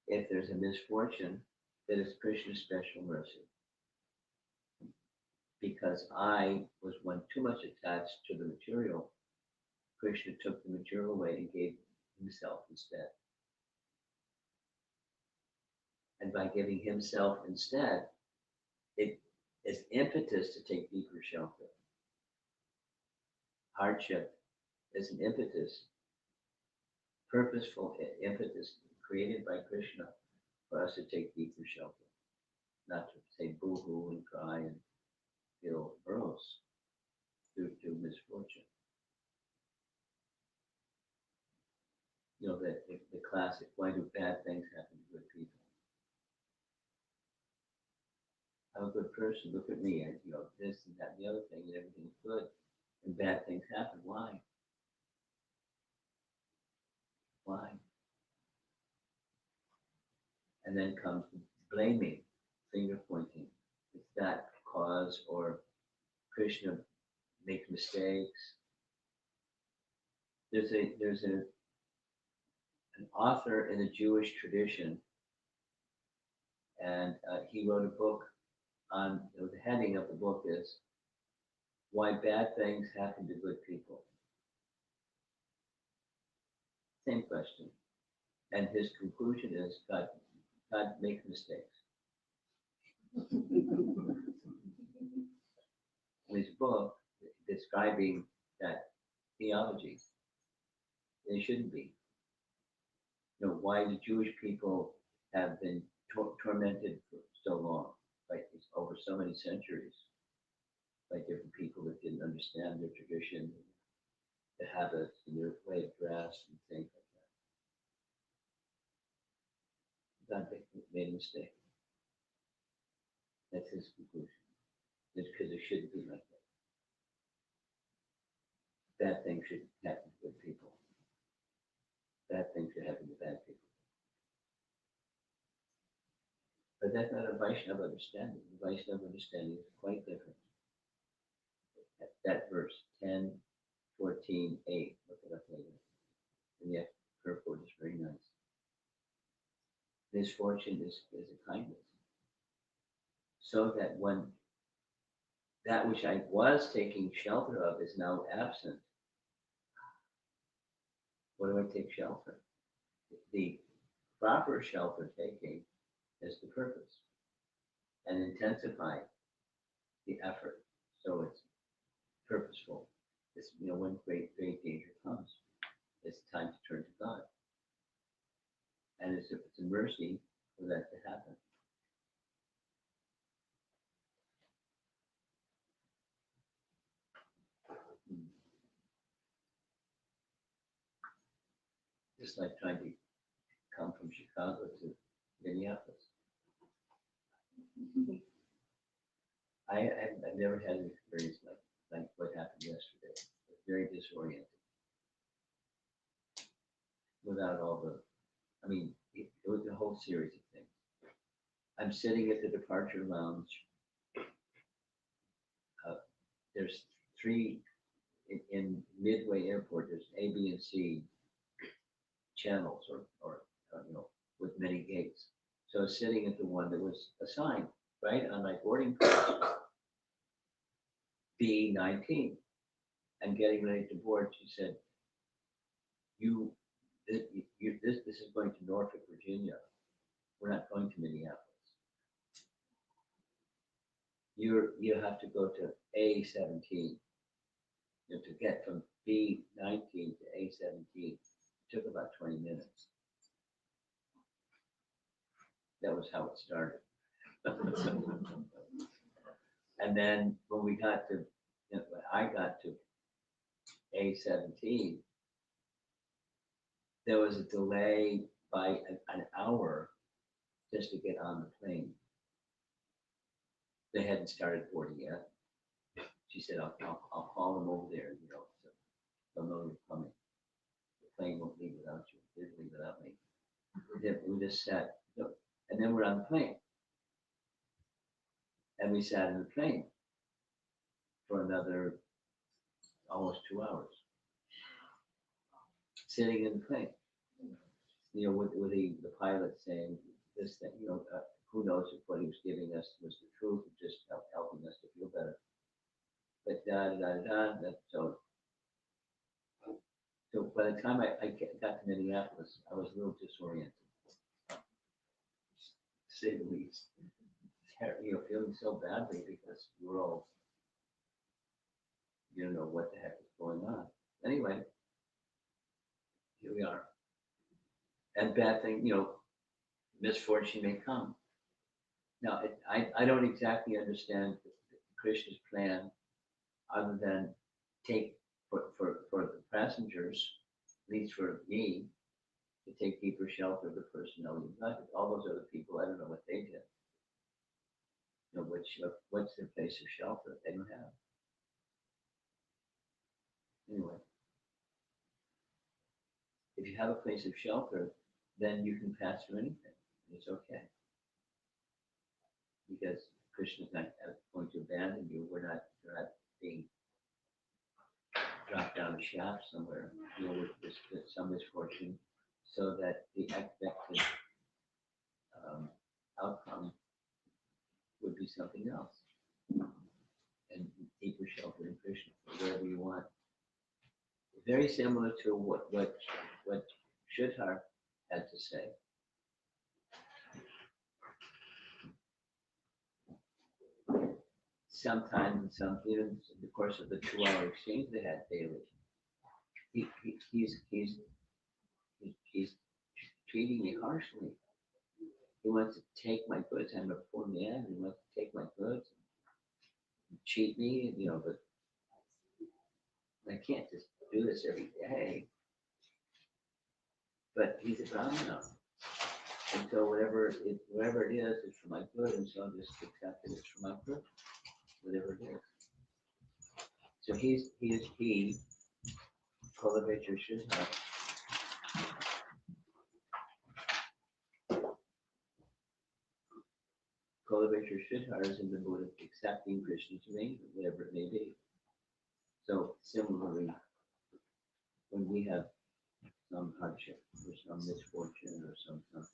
if there's a misfortune that it's Krishna's special mercy. Because I was one too much attached to the material, Krishna took the material away and gave himself instead. And by giving himself instead, it is impetus to take deeper shelter. Hardship is an impetus, purposeful impetus created by Krishna for us to take deeper shelter, not to say boo-hoo and cry and feel gross due to misfortune. You know, the classic, why do bad things happen to good people? I'm a good person, look at me, this and that and the other thing, and everything's good, and bad things happen. Why? Why? And then comes blaming, finger pointing. It's that cause, or Krishna makes mistakes. There's an author in the Jewish tradition, and he wrote a book on, the heading of the book is Why Bad Things Happen to Good People. Same question. And his conclusion is God makes mistakes. In his book, describing that theology, it shouldn't be. Why the Jewish people have been tormented for so long, like over so many centuries, by different people that didn't understand their tradition, the habits, and their way of dress, and things like that. God made a mistake. That's his conclusion. It's because it shouldn't be like that. Bad things should happen to good people. Bad things should happen to bad people. But that's not a Vaishnava understanding. The Vaishnava understanding is quite different. That verse, 10:14:8, look it up later. And yet, purport is very nice. Misfortune is a kindness. So that when that which I was taking shelter of is now absent, what do I take shelter? The proper shelter taking is the purpose and intensify the effort. So it's purposeful. It's, when great danger comes, it's time to turn to God. And it's a mercy for that to happen. Just like trying to come from Chicago to Minneapolis. I've never had an experience like what happened yesterday. It was very disoriented. Without all the, it was a whole series of things. I'm sitting at the departure lounge. There's three in Midway Airport. There's A, B, and C channels, or with many gates. So I was sitting at the one that was assigned right on my boarding pass, B19. I'm getting ready to board. She said, this is going to Norfolk, Virginia. We're not going to Minneapolis. You have to go to A17. To get from B19 to A17 took about 20 minutes. That was how it started. And then when we got to, when I got to A17, there was a delay by an hour just to get on the plane. They hadn't started boarding yet. she said, I'll call them over there, so they'll know you're coming. The plane won't leave without you. It didn't leave without me. Then we just sat, and then we're on the plane. And we sat in the plane for another almost 2 hours, sitting in the plane, with the pilot saying this thing, who knows if what he was giving us was the truth or just helping us to feel better. But so by the time I got to Minneapolis, I was a little disoriented, to say the least. Feeling so badly because we're all, you don't know what the heck is going on. Anyway, here we are. And bad thing, misfortune may come. Now, I don't exactly understand Krishna's plan other than take for the passengers, at least for me, to take deeper shelter of the personality of God. All those other people, I don't know what they did. What's their place of shelter? They don't have. Anyway, if you have a place of shelter, then you can pass through anything. It's okay. Because Krishna's not going to abandon you. You're not being dropped down a shaft somewhere, with some misfortune, so that the expected outcome would be something else. And deeper shelter in Krishna, wherever you want. Very similar to what Sridhar had to say. Sometimes, even in the course of the 2-hour exchange they had daily, he's treating me harshly. He wants to take my goods. I'm a poor man. He wants to take my goods and cheat me, but I can't just do this every day. But he's a Brahmana. And so whatever it is, it's for my good, and so I'll just accept it, it's for my good, whatever it is. So he, Kulavitra Sridhar, Kulavitra Sridhar is in the mood of accepting Krishna's arrangement, whatever it may be. So similarly, when we have some hardship or some misfortune or something,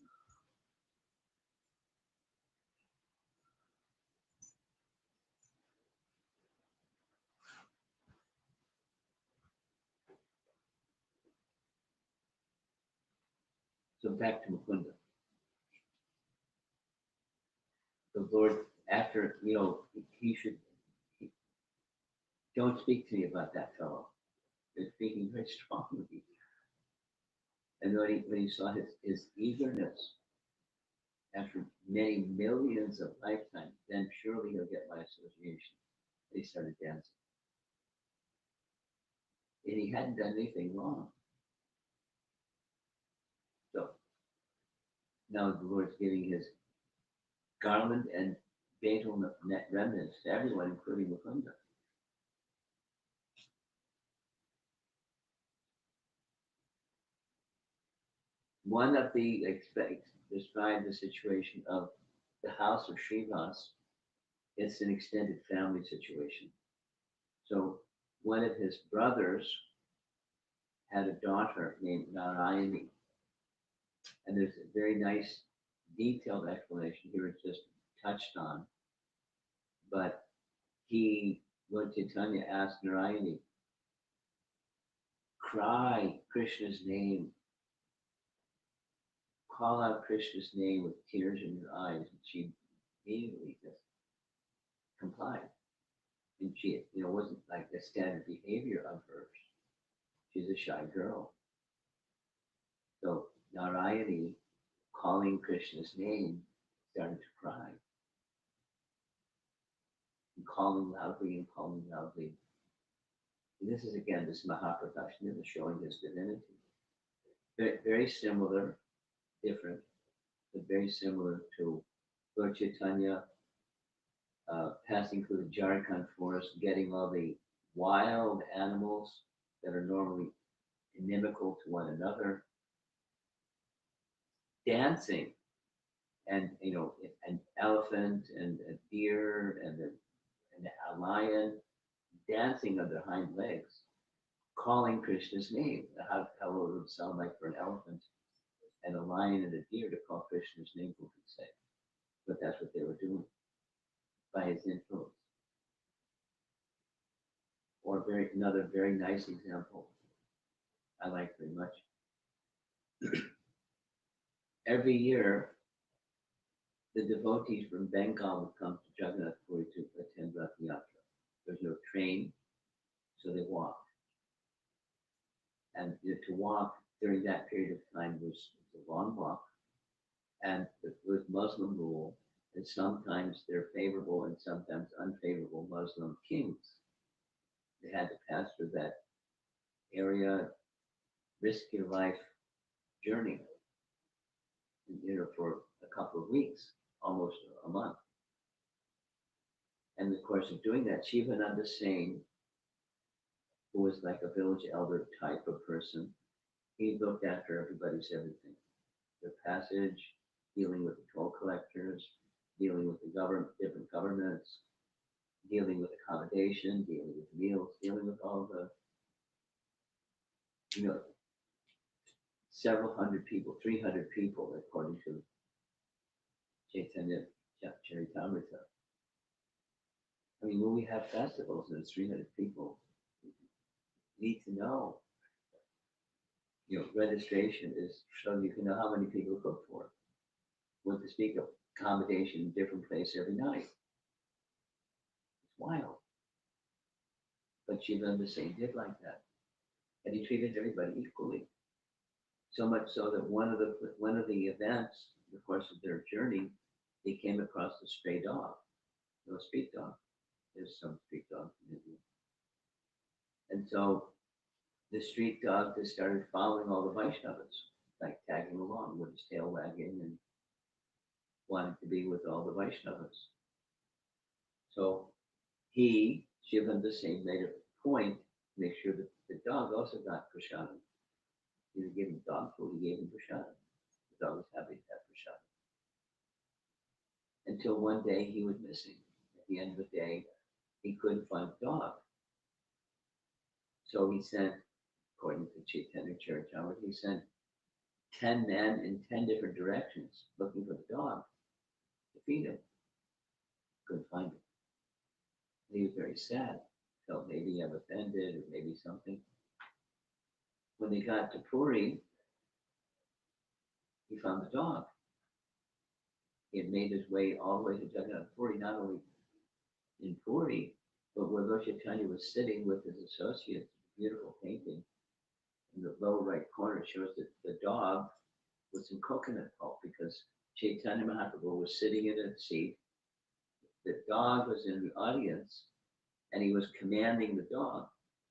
so back to Mukunda. The Lord, after, don't speak to me about that fellow. They're speaking very strongly. And when he saw his eagerness, after many millions of lifetimes, then surely he'll get my association. They started dancing. And he hadn't done anything wrong. So now the Lord's giving his garland and fatal remnants to everyone, including Mukunda. One of the described the situation of the house of Srivas. It's an extended family situation. So one of his brothers had a daughter named Narayani. And there's a very nice detailed explanation here. It's just touched on. But Lord Chaitanya asked Narayani, cry Krishna's name. Call out Krishna's name with tears in your eyes. And she immediately just complied. And she, wasn't like a standard behavior of hers. She's a shy girl. So Narayani, calling Krishna's name, started to cry. And calling loudly. And this is again this Mahaprakash, showing his divinity. Very, very similar, different, but very similar to Lord Chaitanya passing through the Jharkhand forest, getting all the wild animals that are normally inimical to one another, dancing, and an elephant and a deer and a lion dancing on their hind legs, calling Krishna's name. How it would sound like for an elephant and a lion and a deer to call Krishna's name, who could say? But that's what they were doing by his influence. Or another very nice example I like very much. Every year, the devotees from Bengal would come to Jagannath Puri to attend Rath Yatra. There's no train, so they walked. And to walk during that period of time was a long walk, and it was Muslim rule, and sometimes they're favorable and sometimes unfavorable Muslim kings. They had to pass through that area, risk your life journey, for a couple of weeks, almost a month. And of course, of doing that, Shivananda Singh, who was like a village elder type of person, he looked after everybody's everything. Their passage, dealing with the toll collectors, dealing with the different governments, dealing with accommodation, dealing with meals, dealing with all the, several hundred people, 300 people, according to Chaitanya Charitamrita. I mean, when we have festivals and it's 300 people, you need to know. Registration is so you can know how many people cook for. What to speak of accommodation in different place every night. It's wild. But Shivananda Singh did like that. And he treated everybody equally. So much so that one of the events, in the course of their journey, they came across a stray dog, no street dog. There's some street dogs in India. And so the street dog just started following all the Vaishnavas, like tagging along with his tail wagging and wanted to be with all the Vaishnavas. So Shivananda Singh, made a point to make sure that the dog also got prasadam. He didn't give him dog food, he gave him prasadam. The dog was happy to have prasadam. Until one day he was missing. At the end of the day, he couldn't find the dog. So he sent, according to Chaitanya Charitamrita, he sent 10 men in 10 different directions looking for the dog to feed him. Couldn't find him. He was very sad. Felt maybe I'm offended or maybe something. When they got to Puri, he found the dog. He had made his way all the way to Jagannath Puri, not only in Puri, but where Lord Chaitanya was sitting with his associates. Beautiful painting. In the lower right corner shows that the dog was some coconut pulp because Chaitanya Mahaprabhu was sitting in a seat. The dog was in the audience and he was commanding the dog,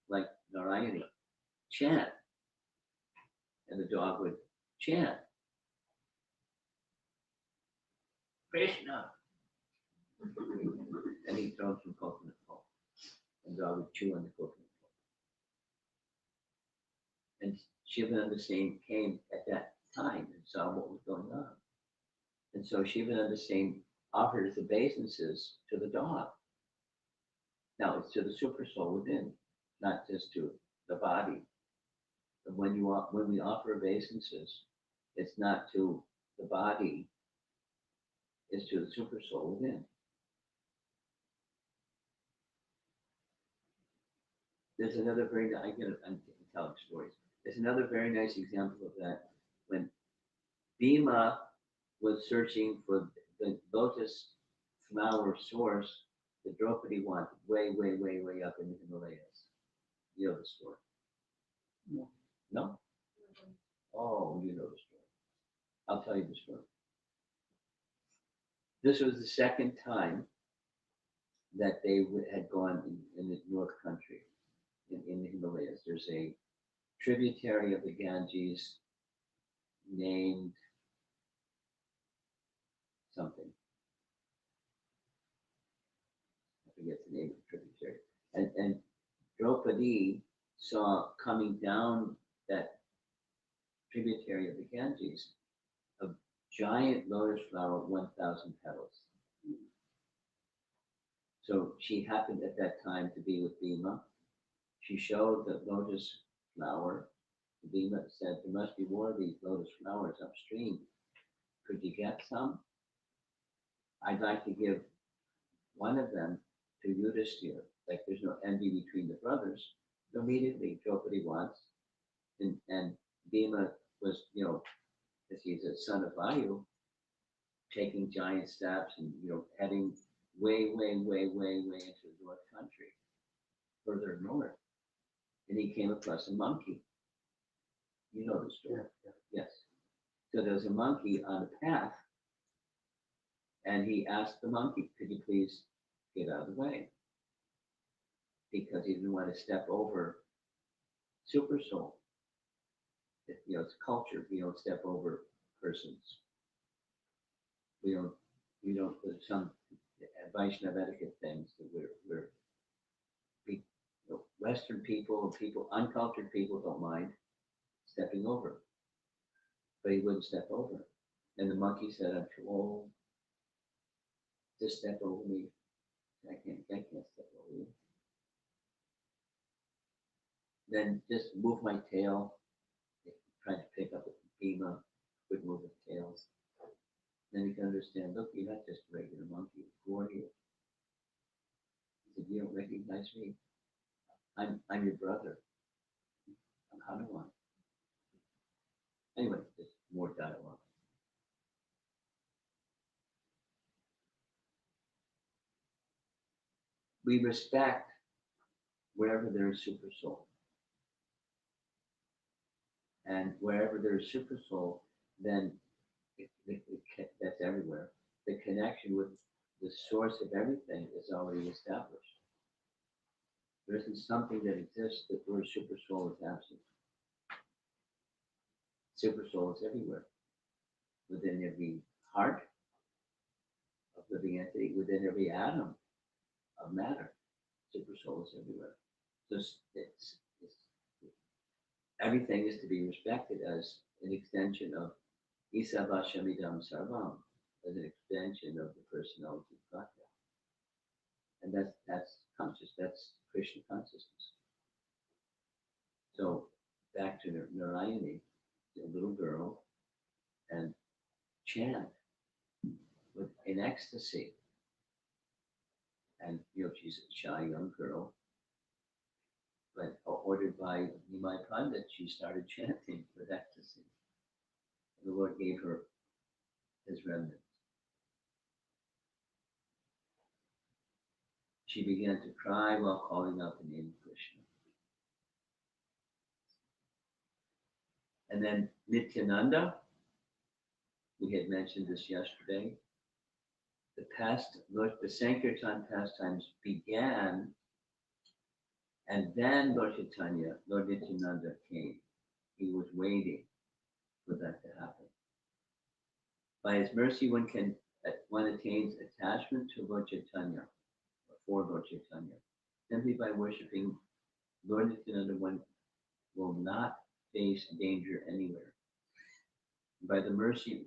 like Narayani, chant. And the dog would chant, Krishna. And he throws some coconut pulp. And the dog would chew on the coconut pulp. And Shivananda Singh came at that time and saw what was going on. And so Shivananda Singh offered his obeisances to the dog. Now it's to the super soul within, not just to the body. And when we offer obeisances, it's not to the body, it's to the super soul within. There's another I'm telling stories. There's another very nice example of that. When Bhima was searching for the lotus flower source that Draupadi wanted, way, way, way, way up in the Himalayas. You know the story? No. No? Oh, you know the story. I'll tell you the story. This was the second time that they had gone in the North Country, in the Himalayas. There's a tributary of the Ganges named something. Draupadi saw coming down that tributary of the Ganges a giant lotus flower, 1,000 petals. So she happened at that time to be with Bhima. She showed the lotus flower. Bhima said, there must be more of these lotus flowers upstream. Could you get some? I'd like to give one of them to Yudhishthira. Like there's no envy between the brothers. So immediately Draupadi wants, and Bhima was, because he's a son of Vayu, taking giant steps and, heading way, way, way, way, way into the North Country, further north. And he came across a monkey. You know the story. Yeah. Yes. So there was a monkey on the path, and he asked the monkey, could you please get out of the way? Because he didn't want to step over super soul. It's culture. We don't step over persons. There's some Vaishnava etiquette things that Western people, uncultured people don't mind stepping over, but he wouldn't step over. And the monkey said, I'm too old. Just step over me. I can't step over you. Then just move my tail. Trying to pick up a Bhima, would move his tails. Then you can understand, look, you're not just a regular monkey. Who are you? He said, you don't recognize me. I'm your brother. I'm Hanuman. Anyway, just more dialogue. We respect wherever there is super soul. And wherever there is super soul, then that's everywhere. The connection with the source of everything is already established. There isn't something that exists that where super soul is absent. Super soul is everywhere. Within every heart of living entity, within every atom of matter. Super soul is everywhere. So everything is to be respected as an extension of Isavashamidam Sarvam, as an extension of the personality of God. And that's conscious, that's Krishna consciousness. So back to Narayani, a little girl, and chant in ecstasy. And she's a shy young girl, but ordered by Nimai Pandit, she started chanting with ecstasy. And the Lord gave her his remnants. She began to cry while calling out the name of Krishna. And then Nityananda, we had mentioned this yesterday. The Sankirtan pastimes began, and then Lord Nityananda came. He was waiting for that to happen. By his mercy, one attains attachment to Lord Chaitanya, or for Lord Chaitanya. Simply by worshipping Lord Nityananda, one will not face danger anywhere. By the mercy,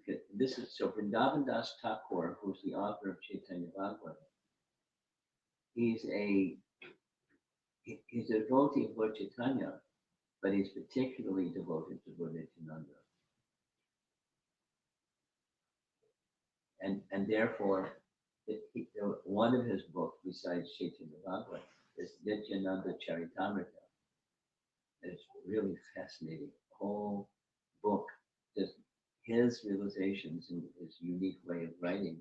Vrindavan Das Thakur, who's the author of Chaitanya Bhagavad, he's a devotee of Lord Chaitanya, but he's particularly devoted to Lord Nityananda. And therefore, one of his books, besides Chaitanya Bhagavad, is Nityananda Charitamrita. It's really fascinating. The whole book, just his realizations in his unique way of writing,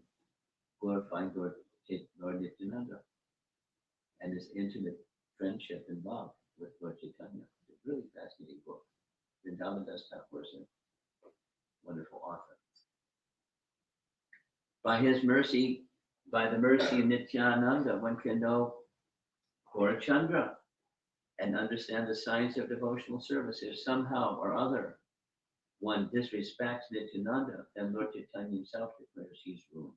glorifying Lord Nityananda and his intimate friendship and love with Lord Chaitanya. It's a really fascinating book. Vrindavan Das Thakur is a wonderful author. By his mercy, by the mercy of Nityananda, one can know Gaurachandra and understand the science of devotional service. If somehow or other one disrespects Nityananda, then Lord Chaitanya himself declares he's ruined.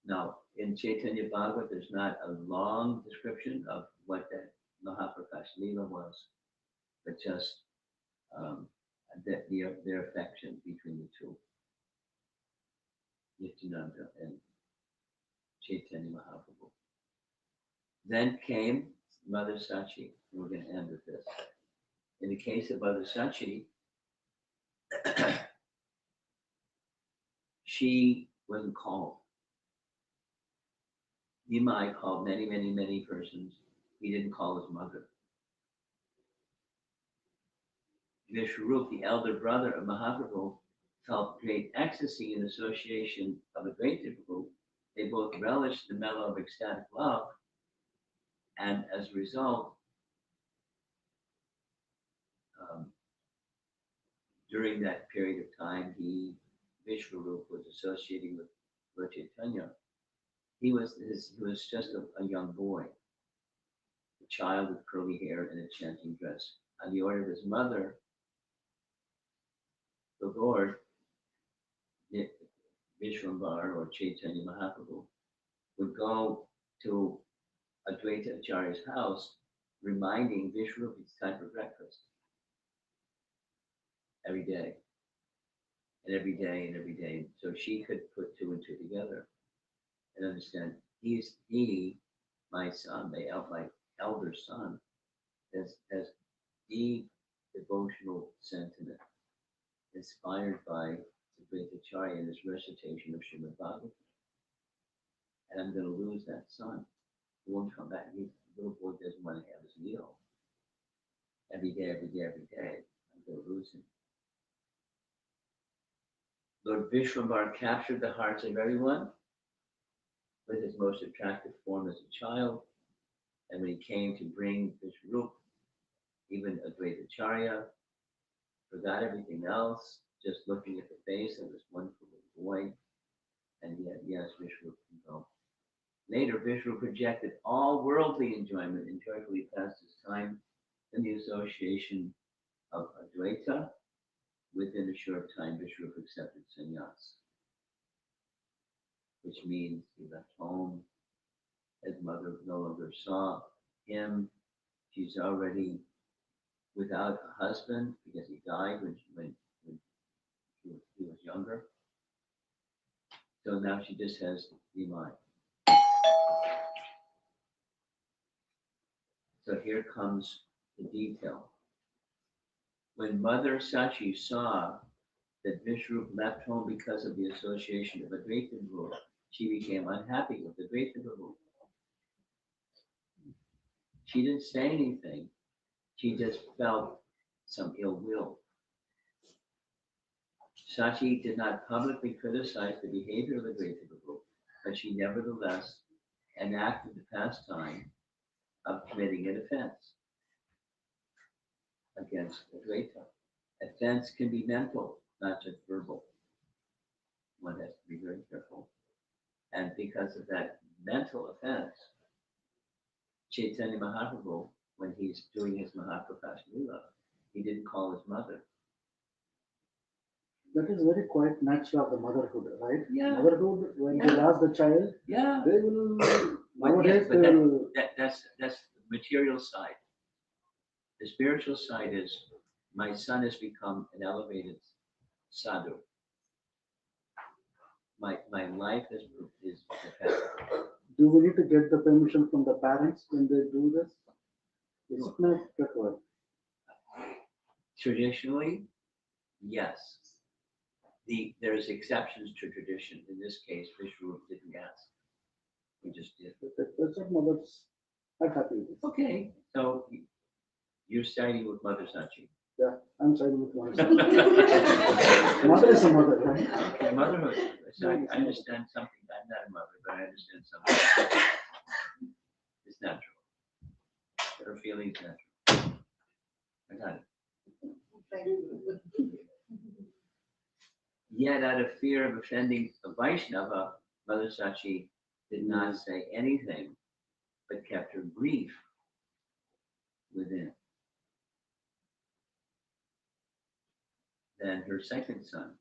Now, In Chaitanya Bhagavat, there's not a long description of what that Mahaprakash Leela was, but just their affection between the two, Nityananda and Chaitanya Mahaprabhu. Then came Mother Sachi. And we're going to end with this. In the case of Mother Sachi, she wasn't called. Nimai called many, many, many persons. He didn't call his mother. Vishwarup, the elder brother of Mahaprabhu, felt great ecstasy in association of a great Prabhu. They both relished the mellow of ecstatic love, and as a result, during that period of time, Vishwarup, was associating with Lord Chaitanya. He was just a young boy, a child with curly hair and a chanting dress. On the order of his mother, the Lord, Vishwambar or Chaitanya Mahaprabhu, would go to Advaita Acharya's house, reminding Vishwarup it's time for breakfast. Every day. And every day and every day. So she could put two and two together and understand my son, my elder son, has deep devotional sentiment inspired by Advaita Acharya in his recitation of Srimad Bhagavatam. And I'm going to lose that son. He won't come back. The little boy doesn't want to have his meal. Every day, every day, every day. I'm going to lose him. Lord Vishwambar captured the hearts of everyone with his most attractive form as a child. And when he came to bring Vishwarup, even Advaita Acharya forgot everything else, just looking at the face of this wonderful little boy. And yet, yes, Vishwarup can go. Later, Vishwarup projected all worldly enjoyment and joyfully passed his time in the association of Advaita. Within a short time, Vishwarup accepted sannyas, which means he left home. His mother no longer saw him. She's already without a husband because he died when he was younger. So now she just has Nimai. So here comes the detail. When Mother Sachi saw that Vishwarup left home because of the association of Advaita Prabhu, she became unhappy with Advaita Prabhu. She didn't say anything. She just felt some ill will. Sachi did not publicly criticize the behavior of Advaita Prabhu, but she nevertheless enacted the pastime of committing an offense against Advaita. Offense can be mental, not just verbal. One has to be very careful. And because of that mental offense, Chaitanya Mahaprabhu, when he's doing his Mahaprakash Leela, he didn't call his mother. That is very quite natural of the motherhood, right? Yeah. Motherhood, when they lost the child, yeah, they will nowadays they will. That's the material side. The spiritual side is my son has become an elevated sadhu. My life is Do we need to get the permission from the parents when they do this? It's not required. Traditionally, yes. There's exceptions to tradition. In this case, Vishwarup didn't ask. We just did. That's what mother's not happy with this. Okay, so you're siding with Mother Sachi. Yeah, I'm siding with mother. Mother is a mother, right? Okay, motherhood. So I understand something. I'm not a mother, but I understand something. It's natural. Her feelings natural. I got it. Yet, out of fear of offending a Vaishnava, Mother Sachi did not say anything, but kept her grief within. Then her second son,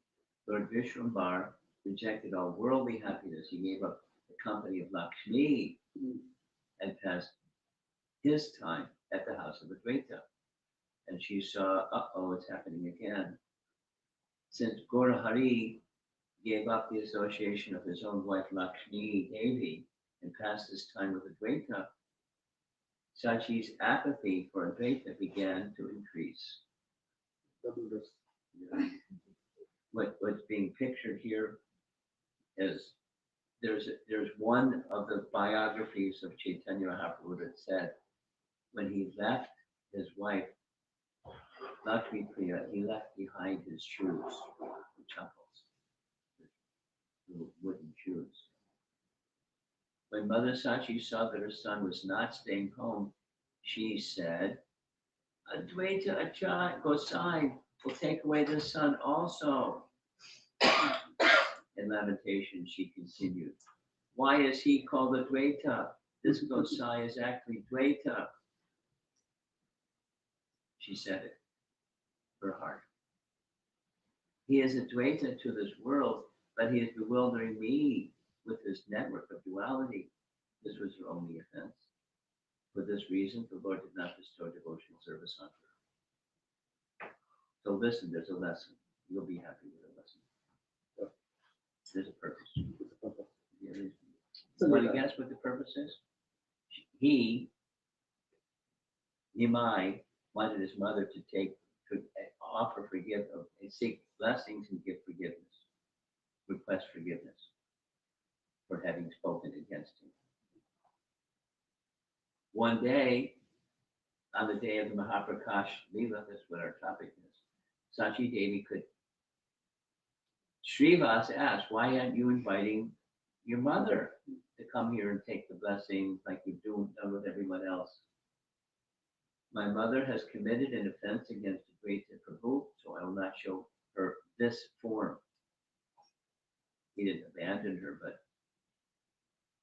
Lord Vishwambar, rejected all worldly happiness. He gave up the company of Lakshmi and passed his time at the house of Advaita. And she saw, uh-oh, it's happening again. Since Gaura Hari gave up the association of his own wife Lakshmi Devi and passed his time with Advaita, Sachi's apathy for Advaita began to increase. Double this. What's being pictured here is there's one of the biographies of Chaitanya Mahaprabhu that said when he left his wife Lakshmi Priya, he left behind his shoes, the chappals, the wooden shoes. When Mother Sachi saw that her son was not staying home, she said, Advaita Acharya Gosai will take away the son also. In lamentation, she continued, why is he called Advaita? This Gosai is actually Dvaita. She said it, her heart. He is Advaita to this world, but he is bewildering me with his network of duality. This was her only offense. For this reason, the Lord did not bestow devotional service on her. So listen, there's a lesson. You'll be happy with a lesson. There's a purpose. Yeah, you want to guess what the purpose is? He, Nimai, wanted his mother to offer forgiveness, seek blessings and give forgiveness, request forgiveness for having spoken against him. One day, on the day of the Mahaprakash Leela, that's what our topic is, Sachi Devi could. Srivas asked, why aren't you inviting your mother to come here and take the blessing like you've done with everyone else? My mother has committed an offense against the great Prabhu, so I will not show her this form. He didn't abandon her, but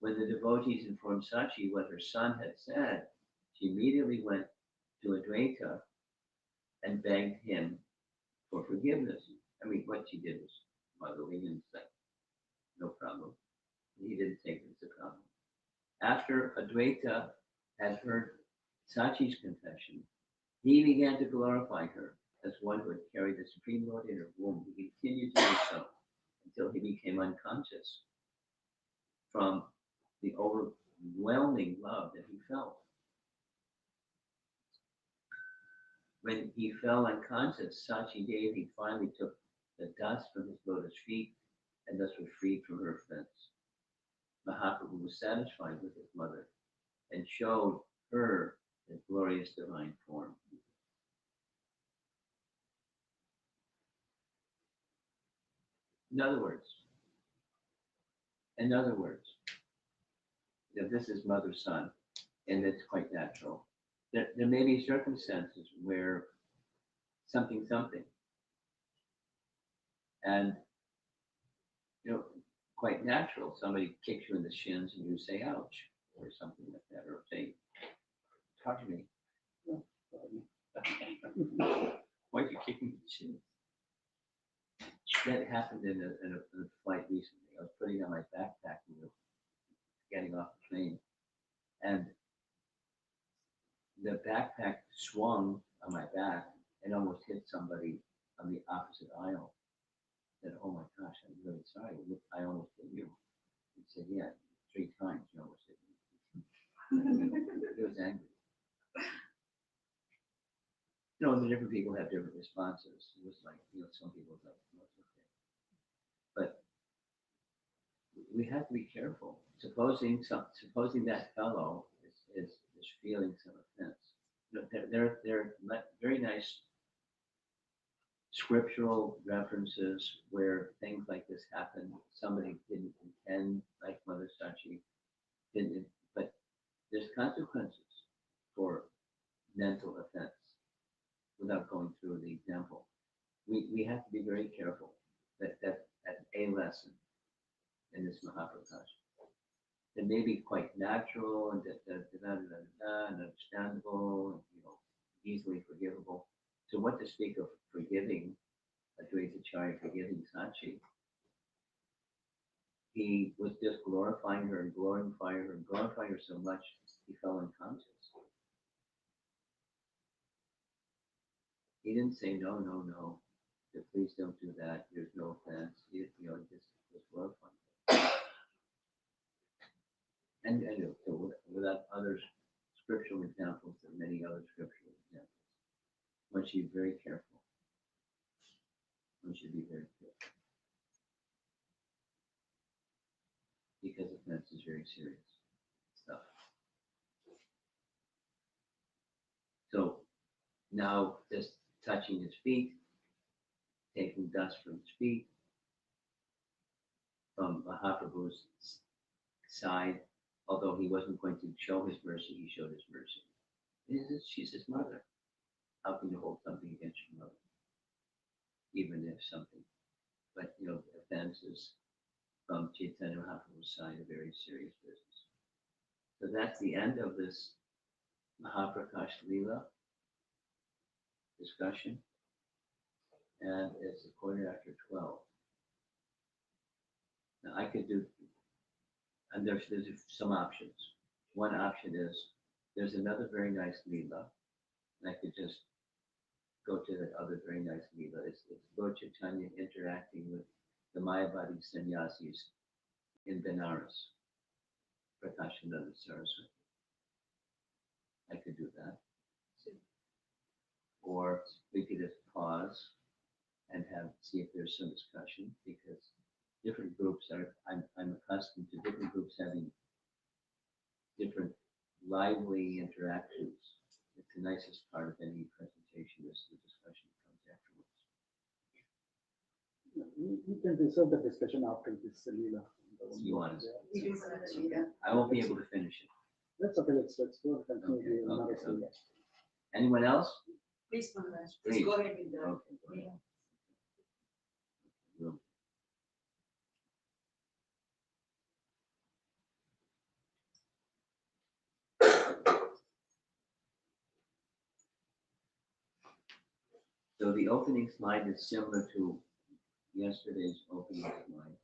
when the devotees informed Sachi what her son had said, she immediately went to Advaita and begged him for forgiveness. I mean, what she did was motherly and said, no problem. He didn't take it as a problem. After Advaita had heard Sachi's confession, he began to glorify her as one who had carried the Supreme Lord in her womb. He continued to do so until he became unconscious from the overwhelming love that he felt. When he fell unconscious, Sachi Devi finally took the dust from his lotus feet and thus was freed from her offense. Mahaprabhu was satisfied with his mother and showed her his glorious divine form. In other words, this is mother-son, and it's quite natural. There may be circumstances where something, and quite natural. Somebody kicks you in the shins and you say, ouch, or something like that, or say, talk to me. Why are you kicking me in the shins? That happened in a flight recently. I was putting on my backpack and getting off the plane, and the backpack swung on my back and almost hit somebody on the opposite aisle. I said, oh my gosh, I'm really sorry. I almost hit you. He said, yeah, 3 times you almost hit me. He was angry. The different people have different responses. It was like, some people like, no, it's okay. But we have to be careful. Supposing that fellow is feeling some offense. There are very nice scriptural references where things like this happen. Somebody didn't intend, like Mother Sachi didn't, but there's consequences for mental offense without going through the example. We have to be very careful. That's a lesson in this Mahaprakash. It may be quite natural and and understandable and easily forgivable. So what to speak of forgiving Advaita Acharya, forgiving Sachi? He was just glorifying her and glorifying her and glorifying her so much, he fell unconscious. He didn't say, no, no, no, please don't do that. There's no offense. He just was glorifying her. And so without other scriptural examples, there are many other scriptural examples. One should be very careful. One should be very careful. Because offense is very serious stuff. So now just touching his feet, taking dust from his feet, from Mahaprabhu's side, although he wasn't going to show his mercy, he showed his mercy. She's his mother. How can you hold something against your mother? Even if something, but offense is from Chaitanya Mahaprabhu's side a very serious business. So that's the end of this Mahaprakash Leela discussion. And it's a quarter after 12. Now I could do, and there's some options. One option is, there's another very nice Leela, and I could just go to that other very nice Leela. It's Lord Chaitanya interacting with the Mayavadi sannyasis in Benares, Prakashananda Saraswati. I could do that. Or we could just pause and see if there's some discussion, because different groups I'm accustomed to different groups having different lively interactions. It's the nicest part of any presentation is the discussion that comes afterwards. We can reserve the discussion after this Leela. You want to? Yeah. I won't be able to finish it. That's okay. Let's go and continue the another Leela. Anyone else? Please, Maharaj, Please. please go ahead with the. Okay, go ahead. Well, so the opening slide is similar to yesterday's opening slide.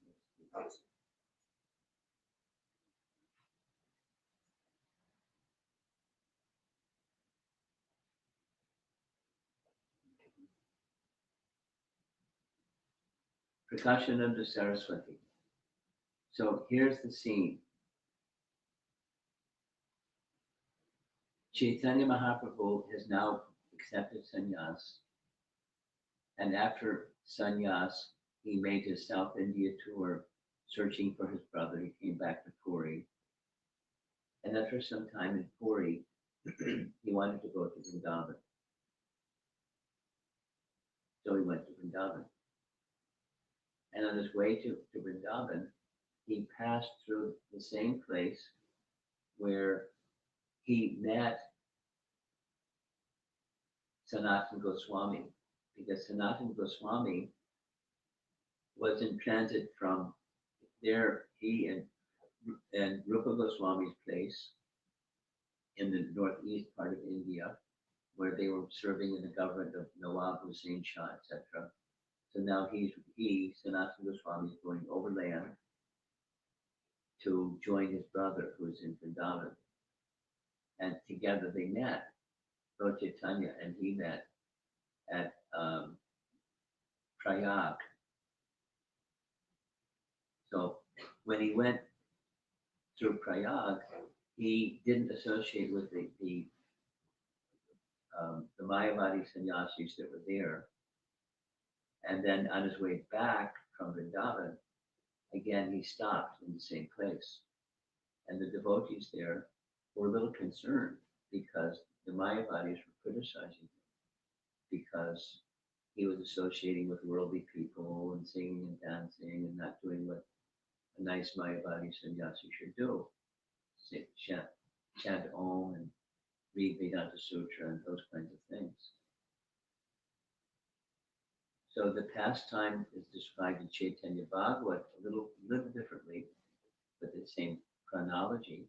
Prakashananda Saraswati. So here's the scene. Chaitanya Mahaprabhu has now accepted sannyas, and after sannyas, he made his South India tour searching for his brother. He came back to Puri, and after some time in Puri, he wanted to go to Vrindavan. So he went to Vrindavan. And on his way to Vrindavan, he passed through the same place where he met Sanatana Goswami, because Sanatana Goswami was in transit from there, he and Rupa Goswami's place in the northeast part of India, where they were serving in the government of Nawab Hussain Shah, etc. So now Sanatana Goswami, is going overland to join his brother who is in Vrindavan. And together they met, Lord Chaitanya and he met at Prayag. So when he went through Prayag, he didn't associate with the Mayavadi sannyasis that were there. And then on his way back from Vrindavan, again, he stopped in the same place. And the devotees there were a little concerned because the Mayavadis were criticizing him because he was associating with worldly people and singing and dancing and not doing what a nice Mayavadi sannyasi should do. Chant Om and read Vedanta Sutra and those kinds of things. So the pastime is described in Chaitanya Bhagavat a little differently, but the same chronology.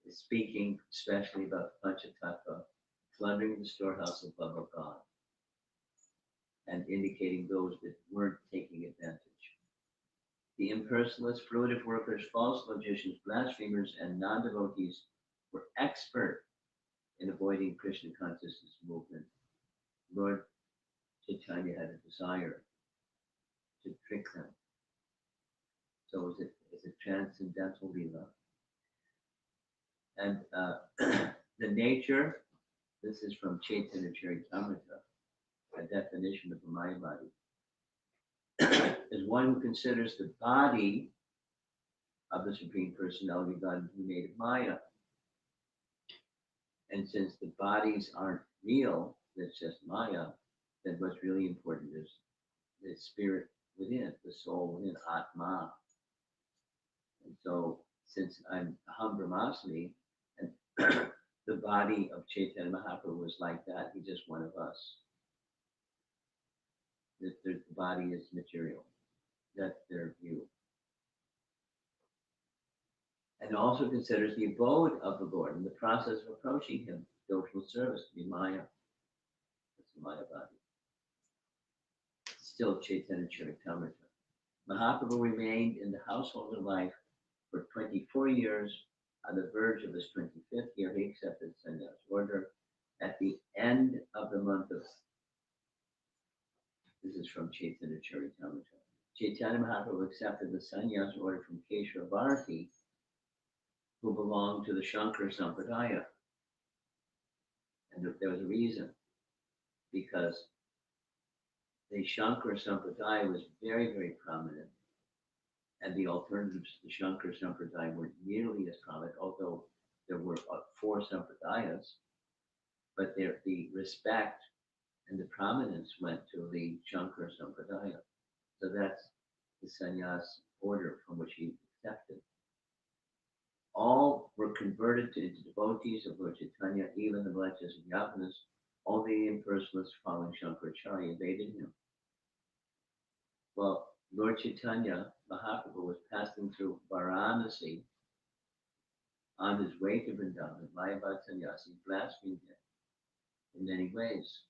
Is speaking especially about Panchatattva, plundering the storehouse of love of God, and indicating those that weren't taking advantage. The impersonalists, fruitive workers, false logicians, blasphemers, and non-devotees were expert in avoiding Krishna consciousness movement. Lord Chaitanya had a desire to trick them. So it's a transcendental lila. And the nature, this is from Chaitanya Charitamrita, a definition of the Maya body, is one who considers the body of the Supreme Personality of God who made of Maya. And since the bodies aren't real, it's just Maya, then what's really important is the spirit within, the soul within, Atma. And so, since I'm Aham Brahmasmi, and the body of Chaitanya Mahaprabhu was like that, he's just one of us. The body is material. That's their view. And also considers the abode of the Lord in the process of approaching him, devotional service to be Maya. That's the Maya body. Still Chaitanya Charitamrita. Mahaprabhu remained in the household of life for 24 years. On the verge of his 25th year, he accepted sannyas order. At the end of the month of, this is from Chaitanya Charitamrita, Chaitanya Mahaprabhu accepted the sannyas order from Keshava Bharati, who belonged to the Shankara Sampradaya. And there was a reason, because the Shankara Sampradaya was very, very prominent. And the alternatives to the Shankara Sampradaya weren't nearly as prominent, although there were 4 Sampradayas, but the respect and the prominence went to the Shankara Sampradaya. So that's the sannyas order from which he accepted. All were converted into devotees of Lord Chaitanya, even the Mlechas and Yapanas. Only the impersonalists following Shankaracharya evaded him. Well, Lord Chaitanya Mahaprabhu was passing through Varanasi on his way to Vrindavan. Mayavad sannyasi blasphemed him in many ways.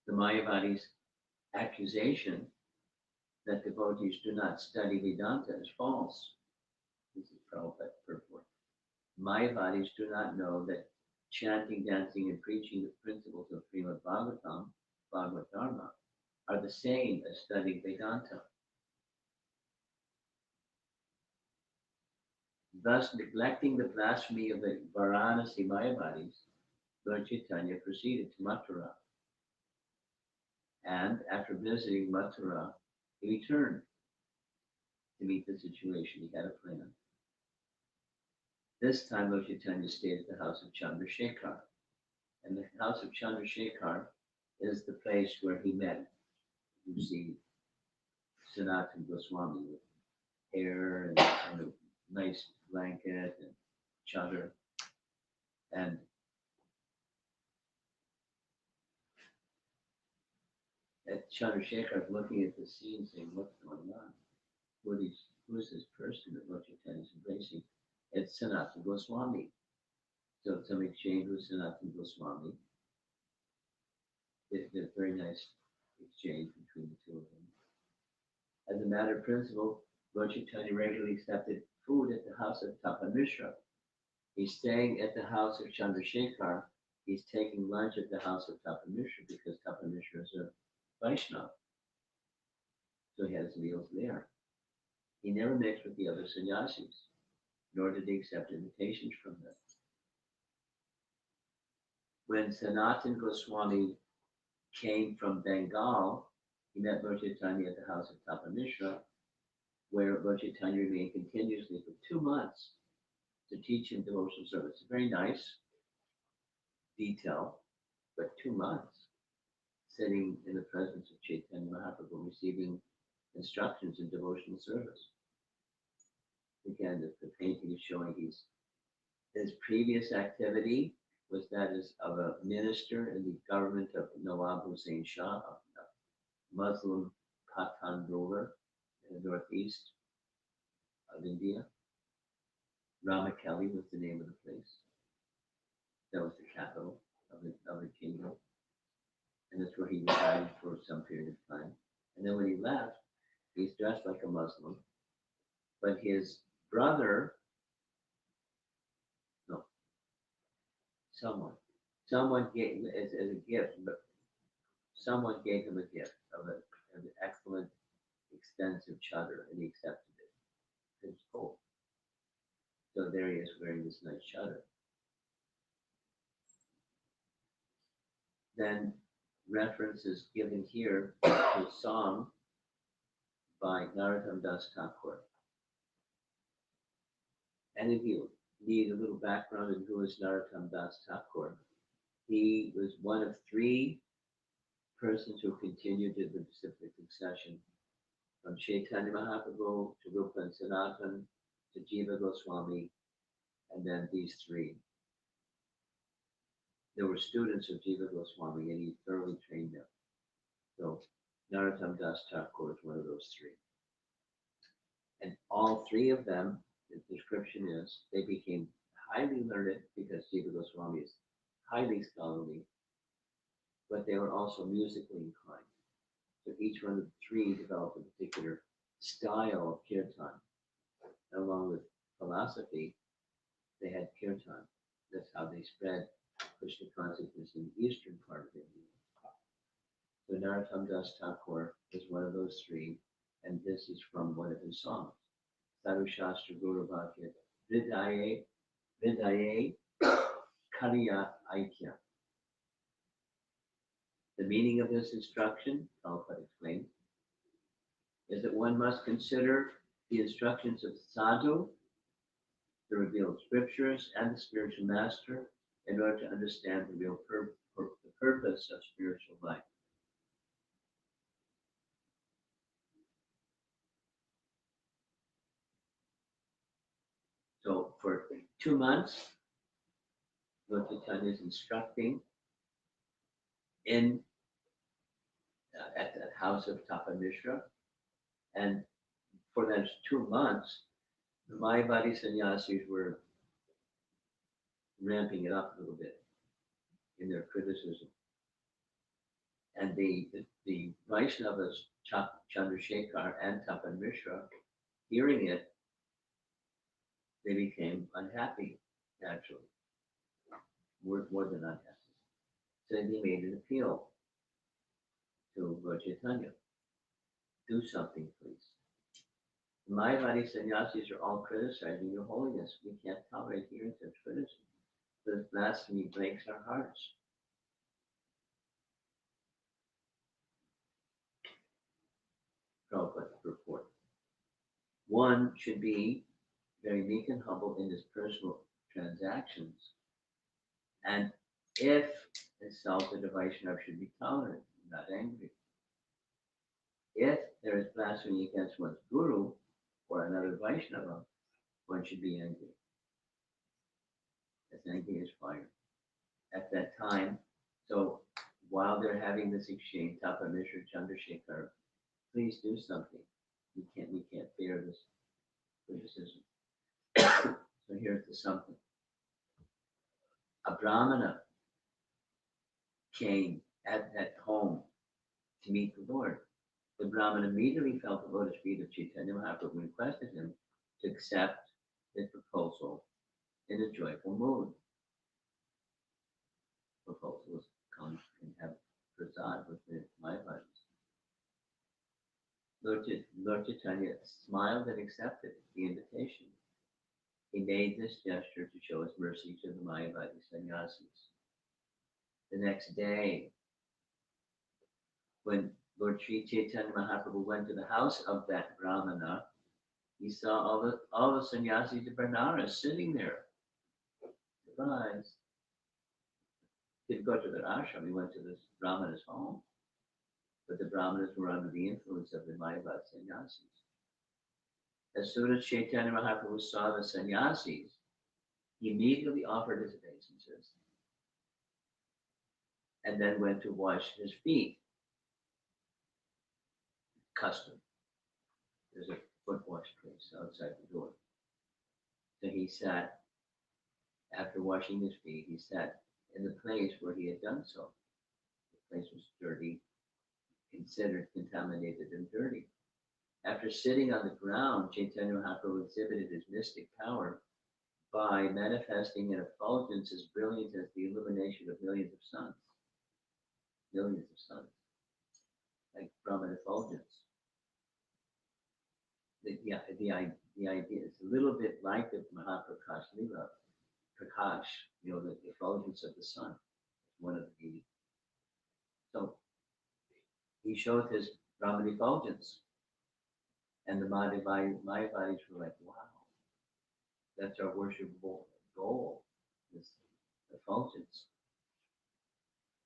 The Mayavadi's accusation that devotees do not study Vedanta is false. This is Prabhupada's purport. Mayavadis do not know that chanting, dancing, and preaching the principles of Srimad Bhagavatam, Bhagavad Dharma, are the same as studying Vedanta. Thus, neglecting the blasphemy of the Varanasi Mayavadis, Lord Chaitanya proceeded to Mathura. And after visiting Mathura, he returned to meet the situation. He had a plan. This time, Lord Chaitanya stayed at the house of Chandrasekhar. And the house of Chandrasekhar is the place where he met, you see, Sanatana Goswami with hair and a nice blanket and chadar. And at Chandrasekhar looking at the scene saying, what's going on? Who is this person that Lord Chaitanya is embracing? It's Sanatana Goswami. So it's some exchange with Sanatana Goswami. It's a very nice exchange between the two of them. As a matter of principle, Lord Chaitanya regularly accepted food at the house of Tapan Mishra. He's staying at the house of Chandrasekhar. He's taking lunch at the house of Tapan Mishra because Tapan Mishra is a Vaishnava. So he has meals there. He never mixed with the other sannyasis, nor did he accept invitations from them. When Sanatana Goswami came from Bengal, he met Lord Chaitanya at the house of Tapan Mishra, where Lord Chaitanya remained continuously for 2 months to teach him devotional service. Very nice detail, but 2 months sitting in the presence of Chaitanya Mahaprabhu receiving instructions in devotional service. Again, the painting is showing his previous activity was that of a minister in the government of Nawab Hussain Shah, a Muslim Pathan ruler in the northeast of India. Ramakelli was the name of the place. That was the capital of the kingdom. And that's where he resided for some period of time. And then when he left, he dressed like a Muslim, but his brother, no, someone gave as a gift, but someone gave him a gift of an excellent, expensive chadar, and he accepted it. It was cold. So there he is wearing this nice chadar. Then reference is given here to a song by Narottam Das Thakur. And if you need a little background on who is Narottam Das Thakur, he was one of three persons who continued in the disciplic succession from Chaitanya Mahaprabhu to Rupa and Sanatan to Jiva Goswami, and then these three. There were students of Jiva Goswami, and he thoroughly trained them. So Narottam Das Thakur is one of those three. And all three of them, the description is, they became highly learned because Jiva Goswami is highly scholarly, but they were also musically inclined. So each one of the three developed a particular style of kirtan. Along with philosophy, they had kirtan. That's how they spread Krishna consciousness in the eastern part of India. So Narottam Das Thakur is one of those three, and this is from one of his songs. Sadhu Shastra Guru Bhakya Vidaye Kariya Aikya. The meaning of this instruction, Prabhupada explains, is that one must consider the instructions of sadhu, the revealed scriptures, and the spiritual master in order to understand the real the purpose of spiritual life. So for 2 months, Lord Chaitanya is instructing in at the house of Tapa Mishra, and for those 2 months, the Mayavadi sannyasis were ramping it up a little bit in their criticism. And the Vaishnavas, Chandrasekhar and Tapan Mishra, hearing it, they became unhappy, naturally. More than unhappy. So they made an appeal to Lord Chaitanya. Do something, please. The Mayavadi sannyasis are all criticizing your holiness. We can't tolerate hearing such criticism. This blasphemy breaks our hearts. Prabhupada report. One should be very meek and humble in his personal transactions. And if insulted, a Vaishnava should be tolerant, not angry. If there is blasphemy against one's guru or another Vaishnava, one should be angry. As angry as fire. At that time, so while they're having this exchange, Tapa Mishra Chandrasekhar, please do something. We can't bear this criticism. So here's the something. A Brahmana came at home to meet the Lord. The Brahmana immediately felt the lotus feet of Chaitanya Mahaprabhu and requested him to accept his proposal in a joyful mood. Proposal was come and have prasad with the Mayavadis. Lord Chaitanya smiled and accepted the invitation. He made this gesture to show his mercy to the Mayavadi sannyasis. The next day, when Lord Sri Chaitanya Mahaprabhu went to the house of that Brahmana, he saw all the sannyasis of Benares sitting there. Surprise. Didn't go to their ashram, he went to this Brahmana's home. But the Brahmanas were under the influence of the Mayavad sannyasis. As soon as Chaitanya Mahaprabhu saw the sannyasis, he immediately offered his obeisances and then went to wash his feet. Custom. There's a foot wash place outside the door. So he sat, after washing his feet, he sat in the place where he had done so. The place was dirty, considered contaminated and dirty. After sitting on the ground, Chaitanya Mahaprabhu exhibited his mystic power by manifesting an effulgence as brilliant as the illumination of millions of suns. Millions of suns. Like from an effulgence. The idea is a little bit like the Mahaprakash Lila. Prakash, the effulgence of the sun. One of the meanings. So he showed his Brahman effulgence. And the Mayavadis were like, wow, that's our worshipable goal, this effulgence.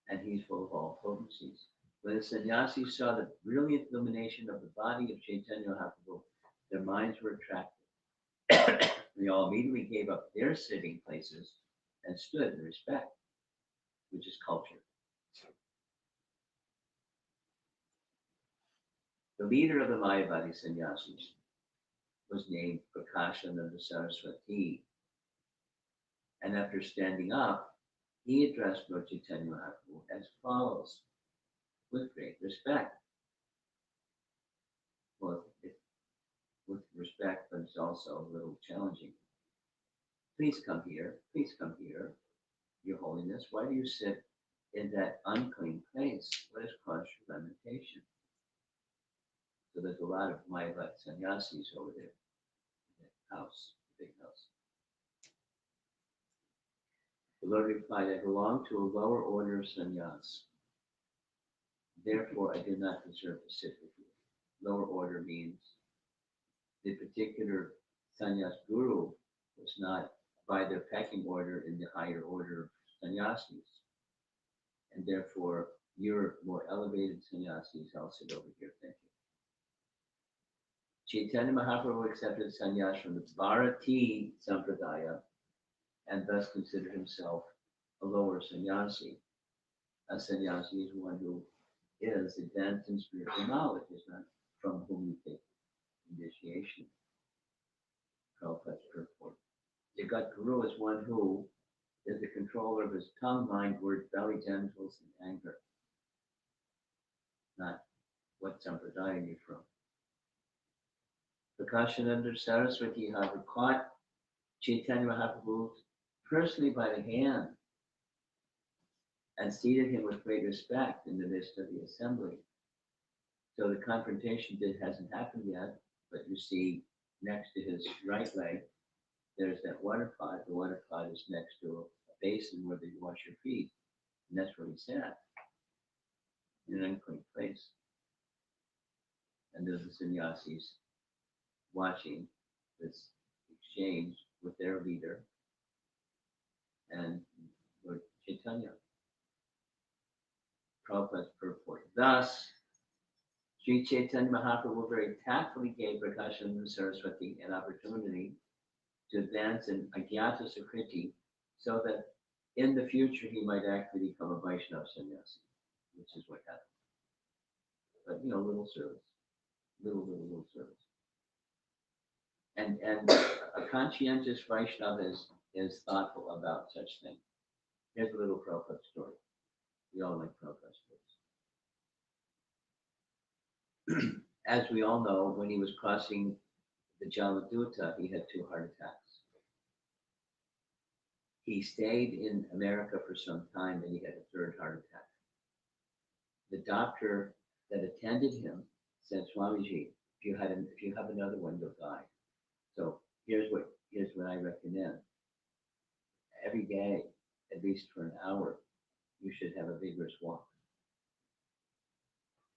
And he's full of all potencies. When the sannyasis saw the brilliant illumination of the body of Chaitanya Mahaprabhu, their minds were attracted. They all immediately gave up their sitting places and stood in respect, which is culture. The leader of the Mayavadi sannyasis was named Prakashananda Saraswati. And after standing up, he addressed Lord Chaitanya Mahaprabhu as follows, with great respect. Well, with respect, but it's also a little challenging. Please come here, Your Holiness. Why do you sit in that unclean place? What has caused your lamentation? So there's a lot of Mayavadi sannyasis over there in that house, the big house. The Lord replied, I belong to a lower order of sannyas. Therefore, I do not deserve to sit with you. Lower order means the particular sannyas guru was not by their pecking order in the higher order of sannyasis. And therefore, you're more elevated sannyasis. I'll sit over here. Thank you. Chaitanya Mahaprabhu accepted sannyas from the Bharati Sampradaya and thus considered himself a lower sannyasi. A sannyasi is one who is advanced in spiritual knowledge, is not from whom you take initiation. Prabhupada's purport. Jagat Guru is one who is the controller of his tongue, mind, words, belly, genitals, and anger. Not what sampradaya you're from. Prakashananda Saraswati, however, caught Chaitanya Mahaprabhu personally by the hand and seated him with great respect in the midst of the assembly. So the confrontation hasn't happened yet, but you see next to his right leg, there's that water pot. The water pot is next to a basin where you wash your feet. And that's where he sat, in an unclean place. And there's the sannyasis watching this exchange with their leader and Lord Chaitanya. Prabhupada's purport. Thus, Sri Chaitanya Mahaprabhu very tactfully gave Prakashananda Saraswati an opportunity to advance in Agyata Sukriti so that in the future he might actually become a Vaishnava sannyasi, which is what happened. But little service. Little service. And a conscientious Vaishnava is thoughtful about such things. Here's a little Prabhupada story. We all like Prabhupada stories. As we all know, when he was crossing the Jaladuta, he had 2 heart attacks. He stayed in America for some time and he had a 3rd heart attack. The doctor that attended him said, Swamiji, if you have another one, you'll die. So here's what I recommend. Every day, at least for an hour, you should have a vigorous walk.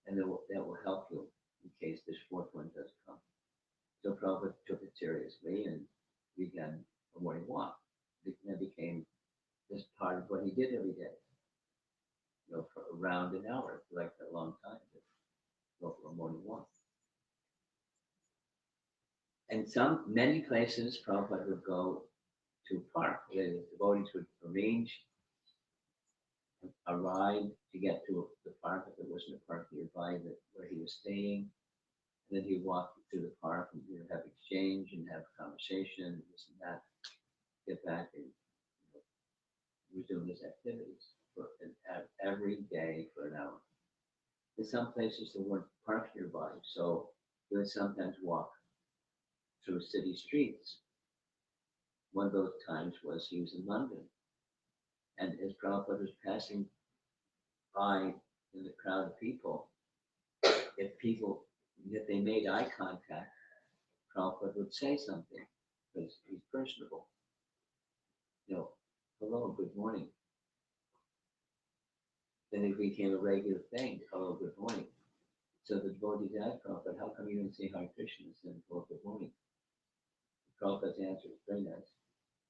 And that will help you in case this 4th one does come. So Prabhupada took it seriously and began a morning walk. It became just part of what he did every day. For around an hour, like a long time to go for a morning walk. And many places Prabhupada would go to park. The devotees would arrange a ride to get to the park if there wasn't a park nearby where he was staying. And then he'd walk through the park and have exchange and have conversation and this and that. Get back and resume his activities every day for an hour. In some places there weren't parks nearby, so he would sometimes walk through city streets. One of those times was he was in London, and as Prabhupada was passing by in the crowd of people, if they made eye contact, Prabhupada would say something because he's personable. Hello, good morning. Then it became a regular thing, hello, good morning. So the devotees asked Prabhupada, how come you don't say Hare Krishna instead of hello, good morning? Prabhupada's answer was very nice.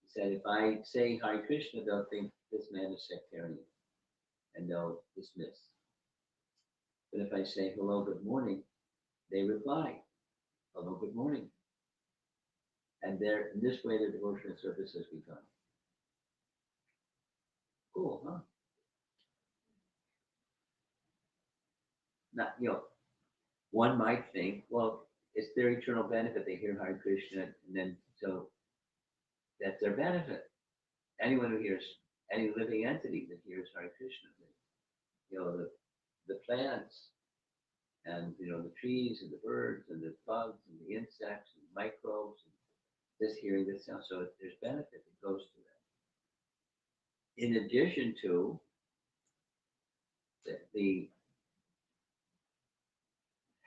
He said, if I say Hare Krishna, they'll think this man is sectarian, and they'll dismiss. But if I say hello, good morning, they reply, hello, good morning. And in this way, the devotional service has begun. Cool, huh? Not, one might think, well, it's their eternal benefit. They hear Hare Krishna, and then so that's their benefit. Anyone who hears, any living entity that hears Hare Krishna, the plants, and the trees and the birds and the bugs and the insects and microbes, and just hearing this sound. So there's benefit that goes to that. In addition to the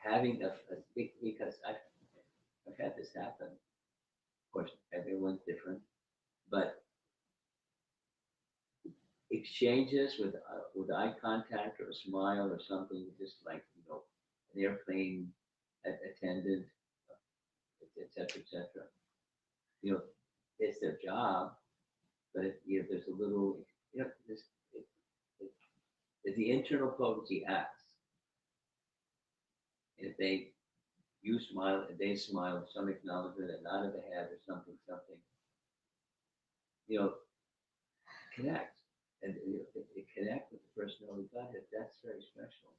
having a big, because I've had this happen. Of course, everyone's different, but exchanges with eye contact or a smile or something, just like an airplane attendant, etc., etc. It's their job, but there's a little, if the internal potency acts, if you smile and they smile, some acknowledgement, a nod of the head or something, connect. And it connect with the personality of Godhead. That's very special.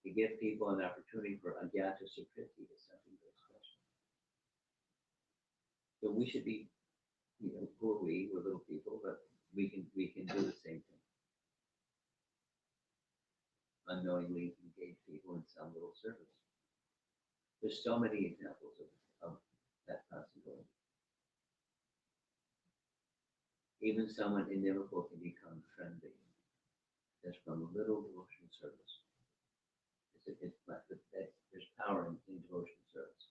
To give people an opportunity for Agyata Sukriti is something very special. So we should be, who are we? We're little people, but we can do the same thing. Unknowingly engage people in some little service. There's so many examples of that possibility. Even someone inimical can become friendly just from a little devotional service. There's power in devotional service.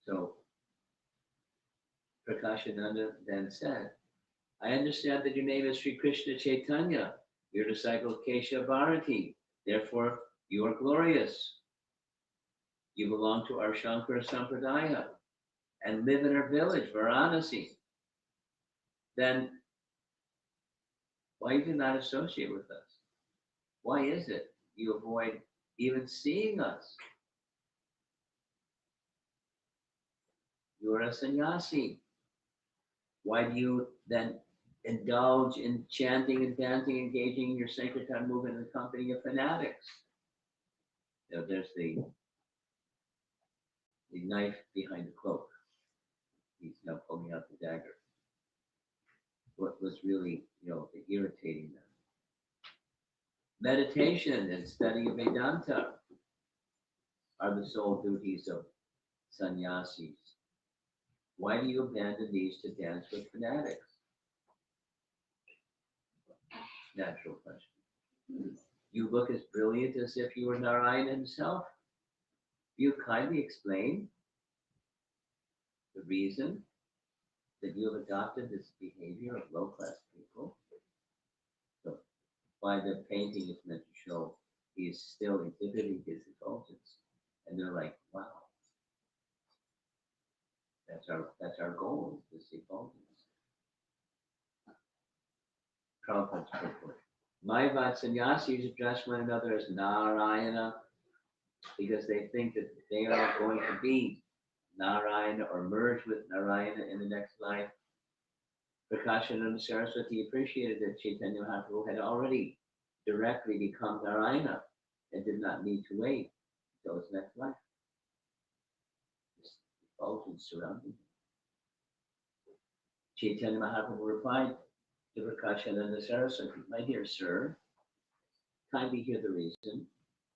So Prakashananda then said, I understand that your name is Sri Krishna Chaitanya. Your disciple Kesha Bharati. Therefore, you are glorious. You belong to our Shankara Sampradaya and live in our village, Varanasi. Then why do you not associate with us? Why is it you avoid even seeing us? You are a sannyasi. Why do you then indulge in chanting and dancing, engaging in your Sankirtan movement in the company of fanatics? There's the knife behind the cloak. He's now pulling out the dagger. What was really, irritating them. Meditation and study of Vedanta are the sole duties of sannyasis. Why do you abandon these to dance with fanatics? Natural question. You look as brilliant as if you were Narayana himself. You kindly explain the reason that you have adopted this behavior of low-class people. So why the painting is meant to show he is still exhibiting his effulgence. And they're like, wow. That's our goal, is this effulgence. Prabhupada's purport. Mayavad sannyasis address one another as Narayana because they think that they are going to be Narayana or merge with Narayana in the next life. Prakashananda Saraswati appreciated that Chaitanya Mahaprabhu had already directly become Narayana and did not need to wait until his next life. This effulgence surrounding him. Chaitanya Mahaprabhu replied to Prakashananda Saraswati, my dear sir, kindly hear the reason.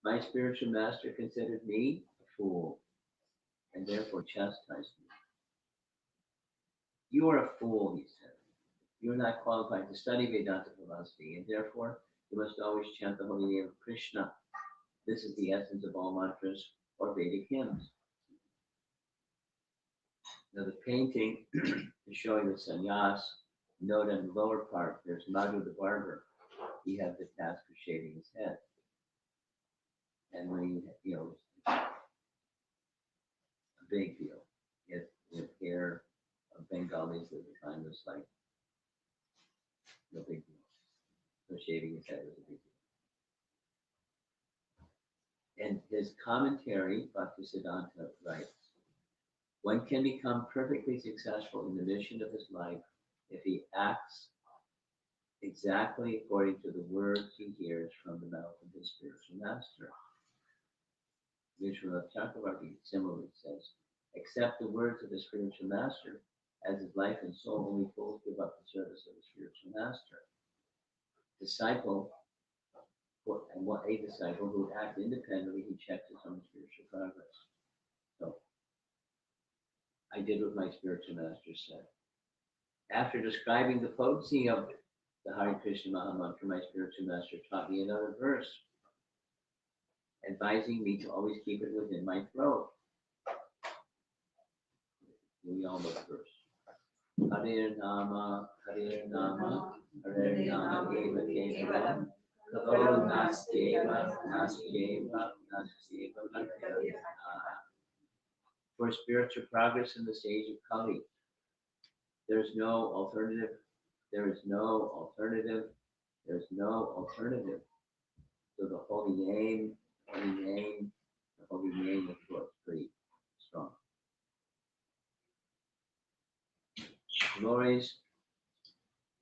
My spiritual master considered me a fool and therefore chastised me. You are a fool, he said. You are not qualified to study Vedanta philosophy, and therefore you must always chant the holy name of Krishna. This is the essence of all mantras or Vedic hymns. Now the painting is showing the sannyas. Note on the lower part, there's Madhu the barber. He had the task of shaving his head. And when a big deal. If hair of Bengalis at the time was like no big deal. So shaving his head was a big deal. And his commentary, Bhaktisiddhanta writes, one can become perfectly successful in the mission of his life if he acts exactly according to the words he hears from the mouth of his spiritual master. Vishwanath Chakravarti similarly says, accept the words of the spiritual master, as his life and soul only fools give up the service of the spiritual master. Disciple, and what a disciple who acts independently, he checks his own spiritual progress. So, I did what my spiritual master said. After describing the potency of the Hare Krishna Mahamantra, my spiritual master taught me another verse, advising me to always keep it within my throat. We all know the verse. Hare Nama, Hare Nama, Hare Nama, Eva Kevalam, Kalo Nastyeva, Nastyeva, Nastyeva, for spiritual progress in the stage of Kali. There is no alternative. There is no alternative. There is no alternative to the holy name, holy name, the holy name of God, pretty strong. Glories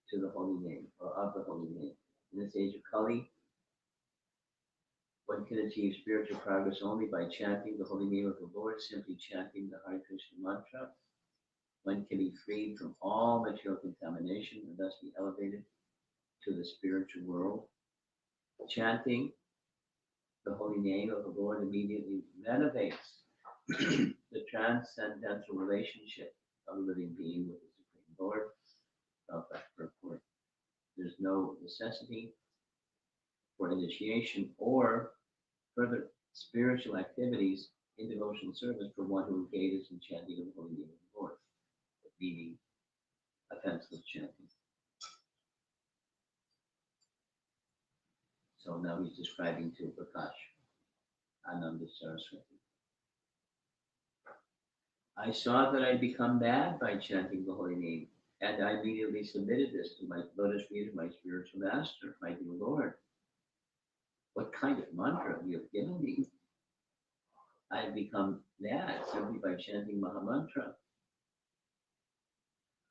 to the holy name, or of the holy name. In this age of Kali, one can achieve spiritual progress only by chanting the holy name of the Lord, simply chanting the Hare Krishna mantra. One can be freed from all material contamination and thus be elevated to the spiritual world. Chanting the holy name of the Lord immediately renovates the transcendental relationship of a living being with the Supreme Lord. Therefore, there's no necessity for initiation or further spiritual activities in devotional service for one who engages in chanting of the holy name of the Lord, meaning offenseless chanting. So now he's describing to Prakash, Ananda Saraswati. I saw that I'd become bad by chanting the holy name, and I immediately submitted this to my lotus feet of my spiritual master, my dear Lord. What kind of mantra you have given me? I've become mad simply by chanting Mahamantra.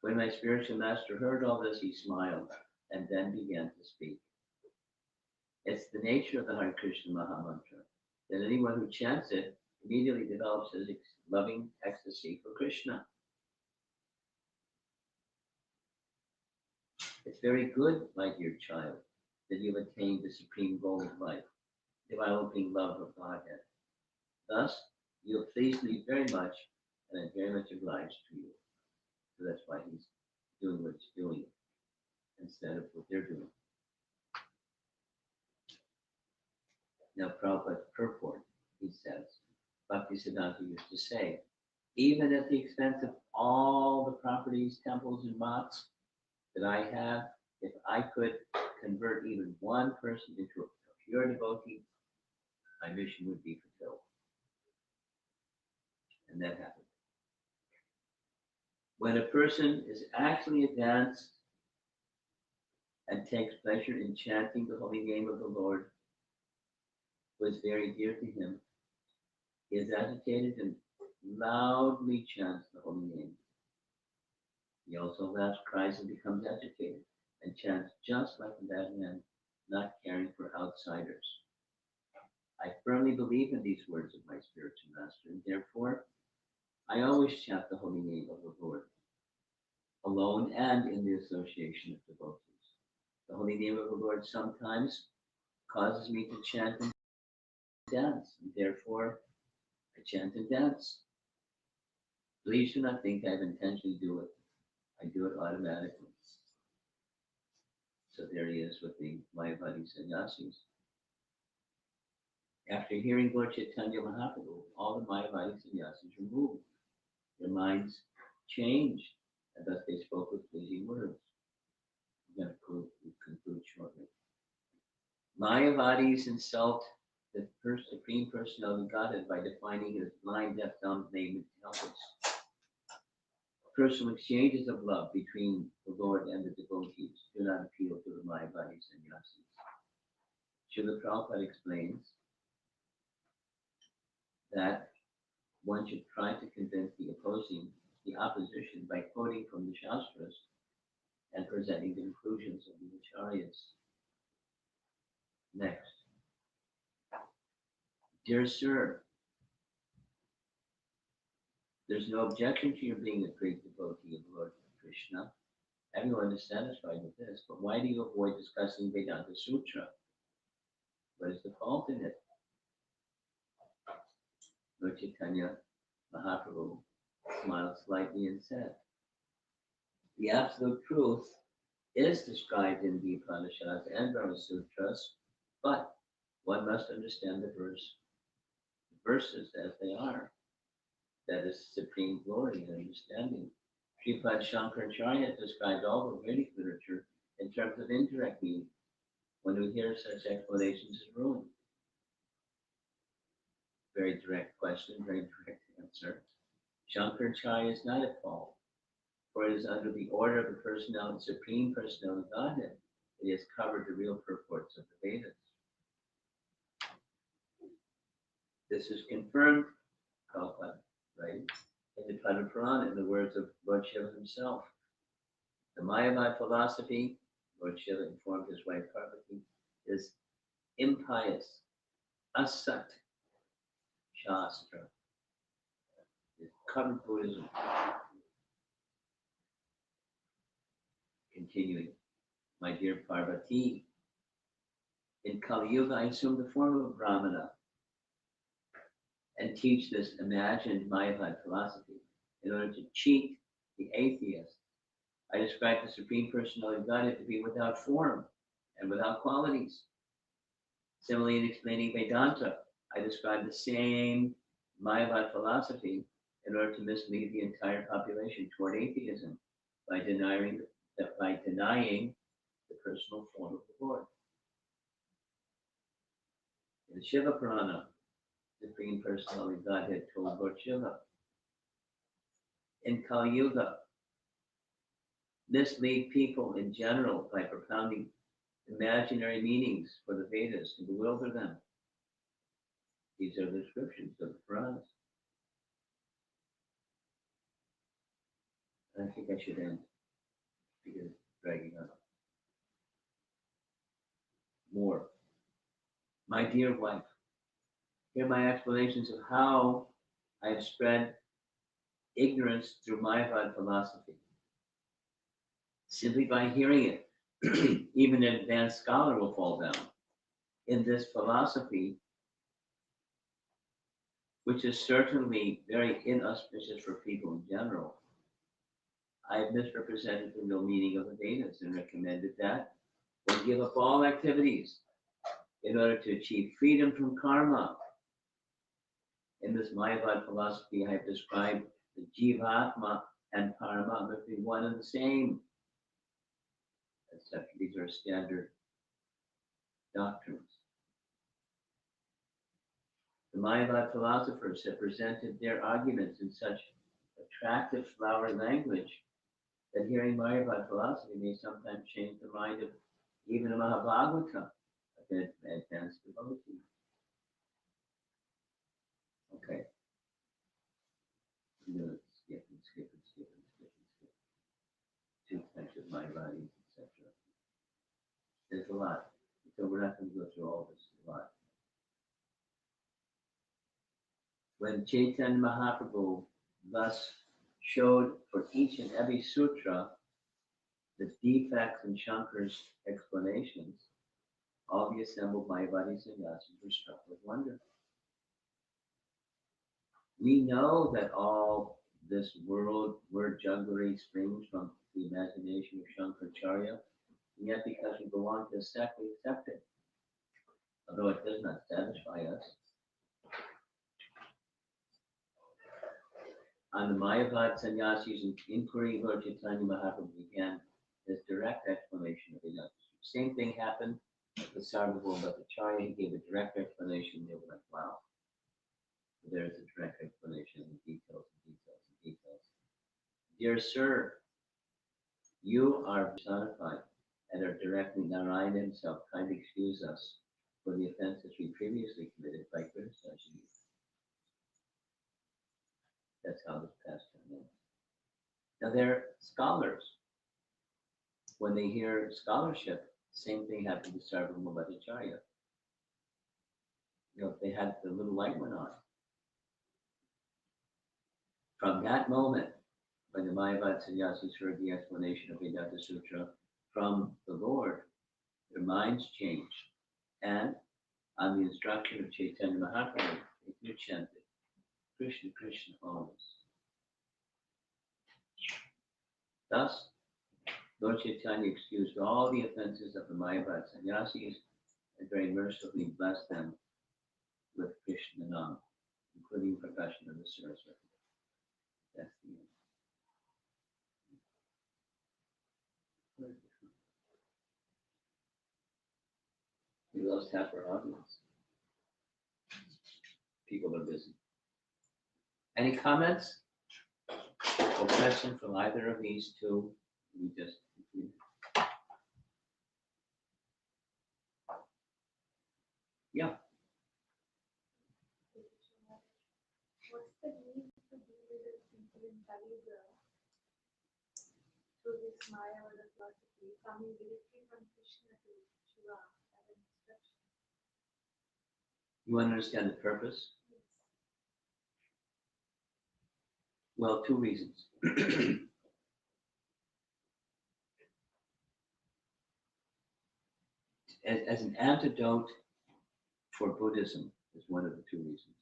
When my spiritual master heard all this, he smiled and then began to speak. It's the nature of the Hare Krishna Mahamantra that anyone who chants it immediately develops his loving ecstasy for Krishna. It's very good, my dear child, that you've attained the supreme goal of life, developing love of Godhead. Thus, you have pleased me very much, and I'm very much obliged to you. So that's why he's doing what he's doing instead of what they're doing. Now, Prabhupada's purport, he says, Bhaktisiddhanta used to say, even at the expense of all the properties, temples, and mosques that I have, if I could convert even one person into a pure devotee, my mission would be fulfilled. And that happened. When a person is actually advanced and takes pleasure in chanting the holy name of the Lord, who is very dear to him, he is agitated and loudly chants the holy name. He also laughs, cries, and becomes agitated, and chants just like a madman, not caring for outsiders. I firmly believe in these words of my spiritual master, and therefore I always chant the holy name of the Lord, alone and in the association of devotees. The holy name of the Lord sometimes causes me to chant and dance, and therefore I chant and dance. Please do not think I've intentionally do it. I do it automatically. So there he is with the Mayavadi sannyasis. After hearing Lord Chaitanya Mahaprabhu, all the Mayavadi sannyasis were moved. Their minds changed, and thus they spoke with pleasing words. I'm going to conclude shortly. Mayavadis insult the Supreme Personality of Godhead by defining his blind, deaf, dumb name intelligence. Personal exchanges of love between the Lord and the devotees do not appeal to the Mayavadi sannyasis. Srila Prabhupada explains that one should try to convince the opposition by quoting from the Shastras and presenting the conclusions of the Acharyas. Next. Dear sir, there's no objection to your being a great devotee of Lord Krishna. Everyone is satisfied with this, but why do you avoid discussing Vedanta Sutra? What is the fault in it? Lord Chaitanya Mahaprabhu smiled slightly and said, the absolute truth is described in the Upanishads and Brahma Sutras, but one must understand the verses as they are. That is supreme glory and understanding. Sripad Shankaracharya described all the Vedic literature in terms of indirect meaning. One who hears such explanations is ruined. Very direct question, very direct answer. Shankaracharya is not at fault, for it is under the order of the personality, Supreme Personality of Godhead, that he has covered the real purports of the Vedas. This is confirmed, Prabhupada, right? In the Padma Purana, in the words of Lord Shiva himself. The Mayavad philosophy, Lord Shiva informed his wife Parvati, is impious, asat shastra. It's covered Buddhism. Continuing, my dear Parvati, in Kali Yuga I assumed the form of a Brahmana and teach this imagined Mayavad philosophy in order to cheat the atheist. I describe the Supreme Personality of Godhead to be without form and without qualities. Similarly, in explaining Vedanta, I describe the same Mayavad philosophy in order to mislead the entire population toward atheism by denying the personal form of the Lord. In the Shiva Purana, the Supreme Personality of Godhead told Lord Shiva, in Kali Yuga, mislead people in general by propounding imaginary meanings for the Vedas to bewilder them. These are the descriptions of the Puranas. I think I should end because it's dragging on. More. My dear wife, here are my explanations of how I have spread ignorance through Mayavad philosophy. Simply by hearing it, even an advanced scholar will fall down. In this philosophy, which is certainly very inauspicious for people in general, I have misrepresented the real meaning of the Vedas and recommended that one give up all activities in order to achieve freedom from karma. In this Mayavad philosophy, I have described the Jivatma and Paramatma to be one and the same. Etc. These are standard doctrines. The Mayavad philosophers have presented their arguments in such attractive, flowery language that hearing Mayavad philosophy may sometimes change the mind of even a Mahabhagavata, an advanced devotee. Okay. I'm going to skip. Two types of Mayavadis, etc. There's a lot. So we're not going to go through all this a lot. When Chaitanya Mahaprabhu thus showed for each and every sutra the defects in Shankar's explanations, all the assembled Mayavadi sannyasis were struck with wonder. We know that all this word jugglery springs from the imagination of Shankaracharya, and yet because we belong to a sect, we accept it, although it does not satisfy us. On the Mayavad Sannyasi's inquiry, Lord Chaitanya Mahaprabhu began his direct explanation of Vedanta. Same thing happened with Sarvabhauma Bhattacharya. He gave a direct explanation. They were like, wow, there's a direct explanation in details and details and details. Dear sir, you are personified and are directly Narayana himself. Kindly excuse us for the offenses we previously committed by criticizing you. That's how this pastime ends. Now they're scholars. When they hear scholarship, same thing happened to Sarvabhauma Bhattacharya. They had the little light went on. From that moment, when the Mayavad sannyasis heard the explanation of Vedanta Sutra from the Lord, their minds changed. And on the instruction of Chaitanya Mahaprabhu, they chanted, Krishna, Krishna always. Thus, Lord Chaitanya excused all the offenses of the Mayavad sannyasis and very mercifully blessed them with Krishna Nam, including profession of the Saraswati. That's the end. We lost half our audience. People are busy. Any comments or questions from either of these two? We just completed. Yeah. What's the need to be with the people in Kali-yuga through this Maya or the philosophy coming directly from Krishna to Shiva as an instruction? You want to understand the purpose? Yes. Well, two reasons. As an antidote for Buddhism is one of the two reasons.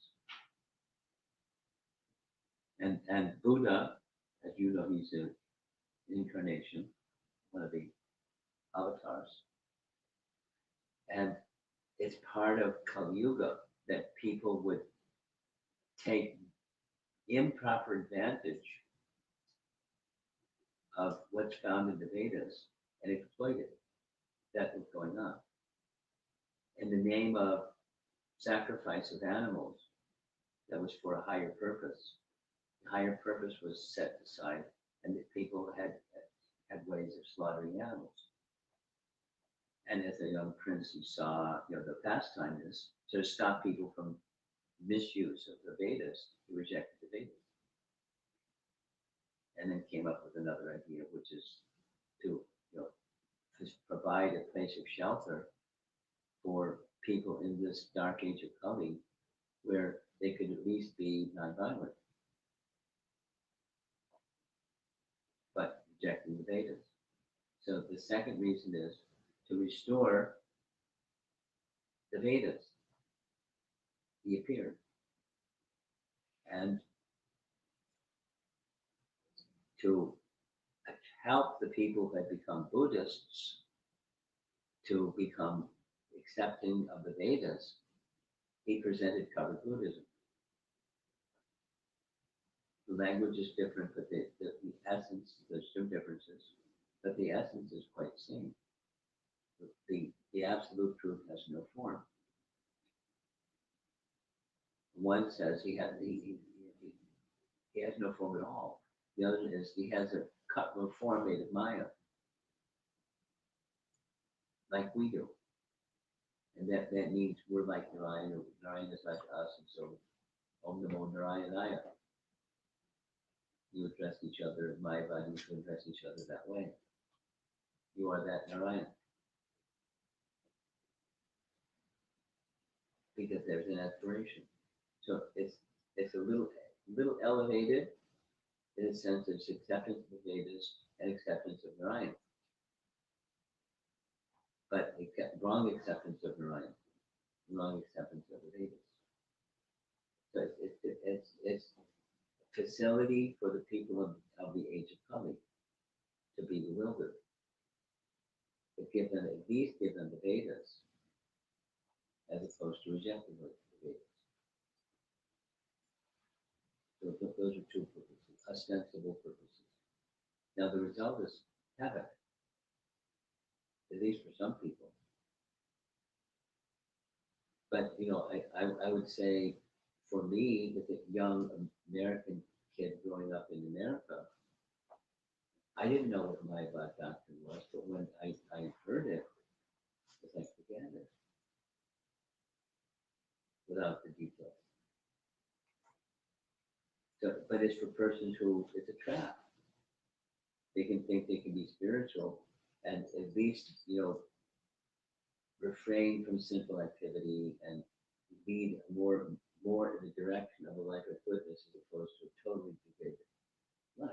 And Buddha, as you know, he's an incarnation, one of the avatars. And it's part of Kali Yuga that people would take improper advantage of what's found in the Vedas and exploit it. That's what's going on. In the name of sacrifice of animals, that was for a higher purpose. The higher purpose was set aside, and the people had ways of slaughtering animals. And as a young prince, he saw, the pastime is to stop people from misuse of the Vedas. He rejected the Vedas, and then came up with another idea, which is to, just provide a place of shelter for people in this dark age of Kali, where they could at least be nonviolent, but rejecting the Vedas. So the second reason is to restore the Vedas. He appeared. And to help the people who had become Buddhists to become accepting of the Vedas, he presented covered Buddhism. The language is different, but the essence, there's some differences, but the essence is quite the same. The absolute truth has no form. One says he has no form at all. The other is he has a form made of Maya, like we do. And that means we're like Narayana, Narayana is like us, and so Om Namo Narayanaya. You address each other, Mayavadi, you address each other that way. You are that Narayana. Because there's an aspiration. So it's a little elevated in a sense of acceptance of the Vedas and acceptance of Narayana. but wrong acceptance of Narayan, wrong acceptance of the Vedas. So it's facility for the people of the age of Kali to be bewildered. But at least give them the Vedas, as opposed to rejecting the Vedas. So those are two purposes, ostensible purposes. Now the result is havoc, at least for some people. But I would say, for me, as a young American kid growing up in America, I didn't know what Mayavad doctrine was, but when I heard it, it's like, forget it, without the details. So, but it's for persons who, it's a trap. They can think they can be spiritual and at least, refrain from simple activity and lead more in the direction of a life of goodness as opposed to a totally degraded life.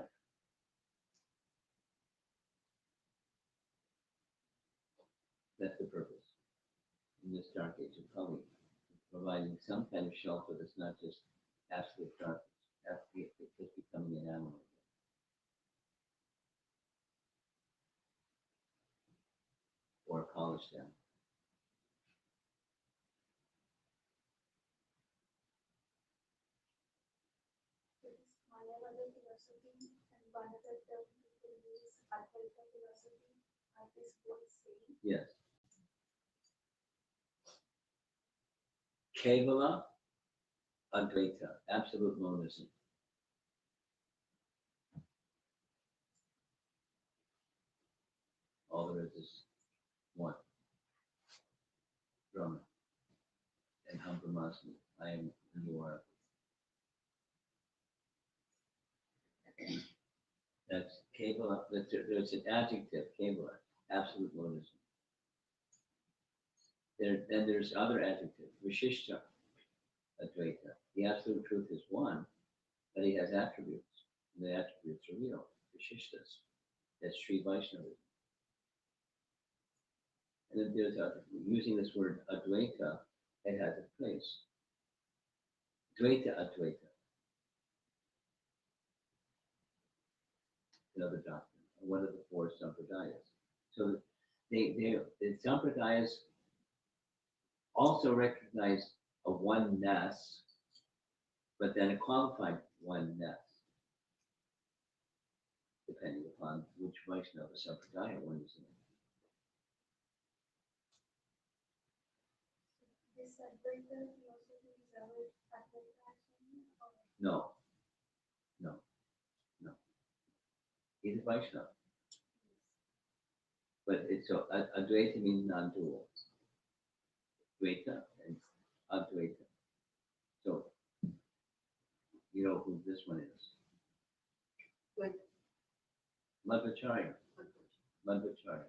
That's the purpose in this dark age of Kali, providing some kind of shelter that's not just absolute darkness, just becoming an animal. Or a college down. There is Mayavada philosophy and one other term people use Advaita philosophy. Are these both same? Yes. Kevala, Advaita, absolute monism. All there is one. Brahman. And Ham Brahmasmi. I am who you are. That's Kevala. There's an adjective, Kevala, absolute monism. Then there's other adjectives, Vishishta Advaita. The absolute truth is one, but he has attributes. And the attributes are real, Vishishtas. That's Sri Vaishnavism. And then there's using this word Advaita, it has a place. Dvaita Advaita. Another doctrine, one of the four sampradayas. So the sampradayas also recognize a oneness, but then a qualified oneness, depending upon which Vaishnava sampradaya one is in. This Advaita philosophy is our Advaita actually, or No. He's a Vaishnava. But it's so Advaita means non-dual. Dvaita and Advaita. So you know who this one is. Good. Madhvacharya. Madhvacharya.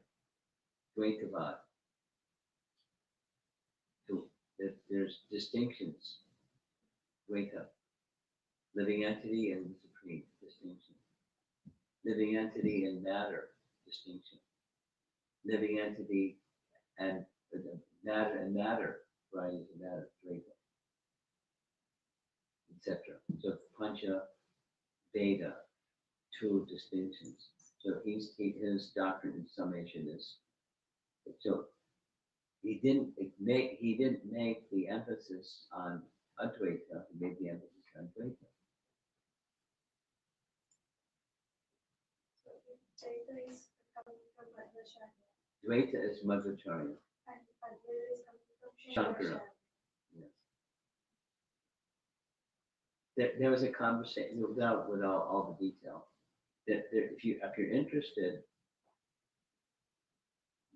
Dvaitavad. So there's distinctions. Dvaita. Living entity and supreme distinction. Living entity and matter distinction. Living entity and matter, varieties of matter, Dvaita, etc. So Pancha Veda, two distinctions. So his doctrine in summation is, so he didn't make the emphasis on Advaita, he made the emphasis on Dvaita. so Advaita is coming from Madhvacharya Dvaita is Madhvacharya. and Advaita is coming from Shankara. Shankaracharya. Yes. There was a conversation without all the detail. That if you're interested,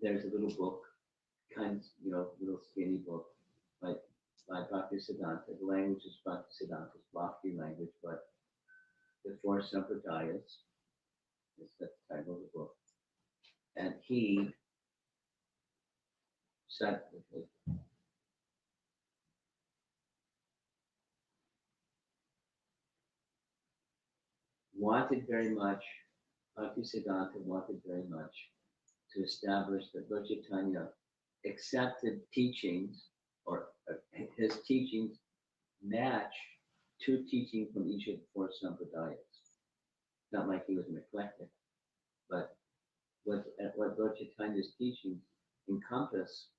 there's a little book, little skinny book by Bhakti Siddhanta. The language is Bhakti Siddhanta's lofty language, but the four sampradayas is the title of the book. And he said, wanted very much, Bhakti Siddhanta wanted very much to establish that Lord Chaitanya accepted teachings, or his teachings match two teachings from each of the four sampradayas. Not like he was an eclectic, but what Lord Chaitanya's teachings encompass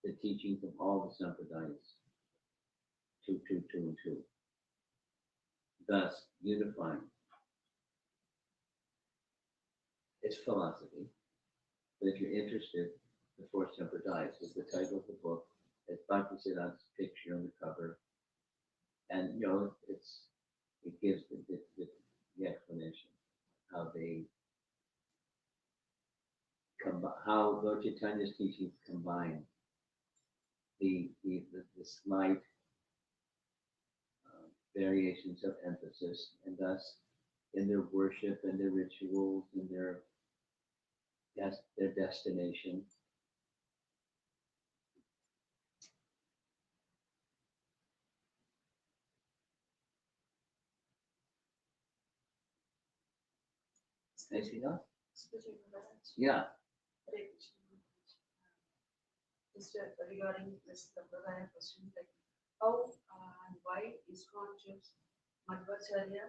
the teachings of all the sampradayas, two and two, thus unifying its philosophy. But if you're interested, the four sampradayas is the title of the book. It's Bhaktisiddhanta's picture on the cover, and it gives the explanation how they how Lord Chaitanya's teachings combine the slight variations of emphasis, and thus in their worship and their rituals and their destination. Anything else? Yeah. Just regarding this Sampradaya question, like how and why ISKCON chose Madhvacharya?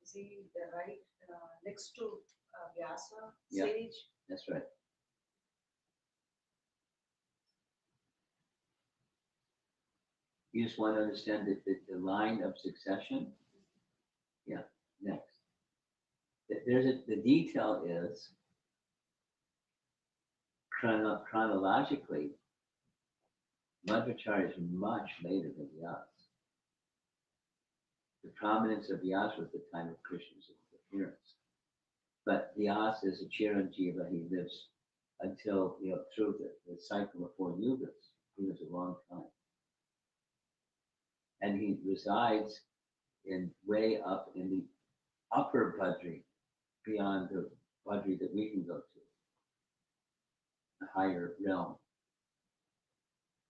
Is he the right next to Vyasa Yeah. sage? That's right. You just want to understand the line of succession? Yeah, next. The detail is chronologically, Madhvacharya is much later than Vyasa. The prominence of Vyasa was the time of Krishna's appearance. But Vyasa is a Chiranjiva. He lives until, through the cycle of four yugas. He lives a long time. And he resides way up in the upper Badri, beyond the Badri that we can go to, the higher realm.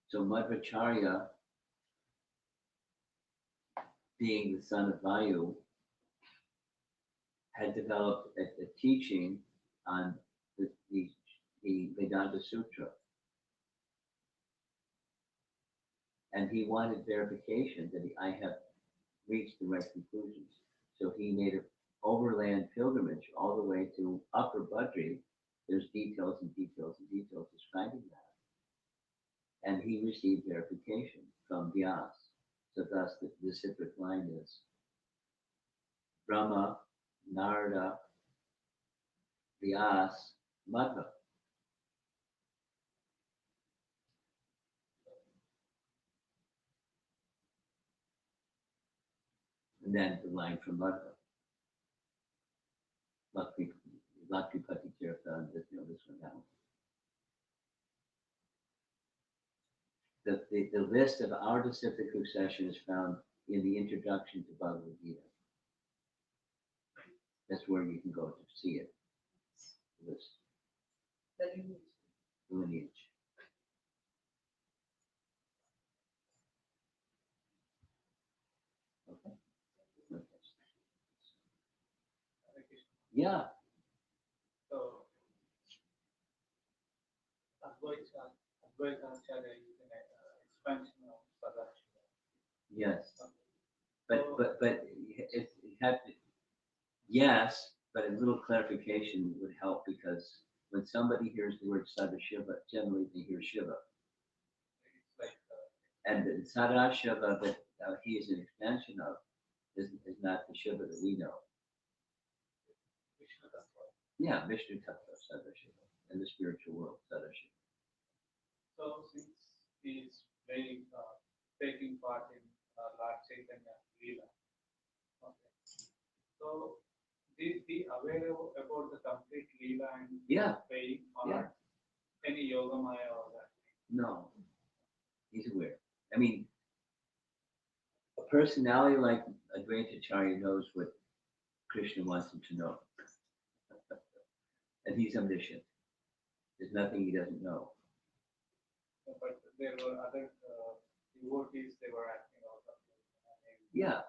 So Madhvacharya, being the son of Vayu, had developed a teaching on the Vedanta Sutra. And he wanted verification that I have reached the right conclusions. So he made an overland pilgrimage all the way to Upper Badri. There's details and details and details describing that. And he received verification from Vyasa. So thus the reciproc line is Brahma, Narada, Vyasa, Madhva. And then the line from Madhva. Lakshmipati Tirtha, and this one, that one. The list of our disciplic succession is found in the introduction to Bhagavad Gita. That's where you can go to see it. The list. The lineage. The lineage. Okay. Yeah. So, Advaita is an expansion of Sadashiva. Yes. But it had to, yes, but a little clarification would help, because when somebody hears the word Sadashiva, generally they hear Shiva. It's like And the Sadashiva that he is an expansion of is not the Shiva that we know. Vishnu Tattva. Yeah, Vishnu Tattva Sadashiva, in the spiritual world, Sadashiva. So since he is very taking part in Lord Chaitanya Leela, okay. So is he aware about the complete Leela and Yeah. paying, or Yeah. any Yoga Maya or that? No, he's aware. I mean, a personality like Advaitacharya knows what Krishna wants him to know. And he's omniscient. There's nothing he doesn't know. But there were other devotees, they were asking also. Yeah.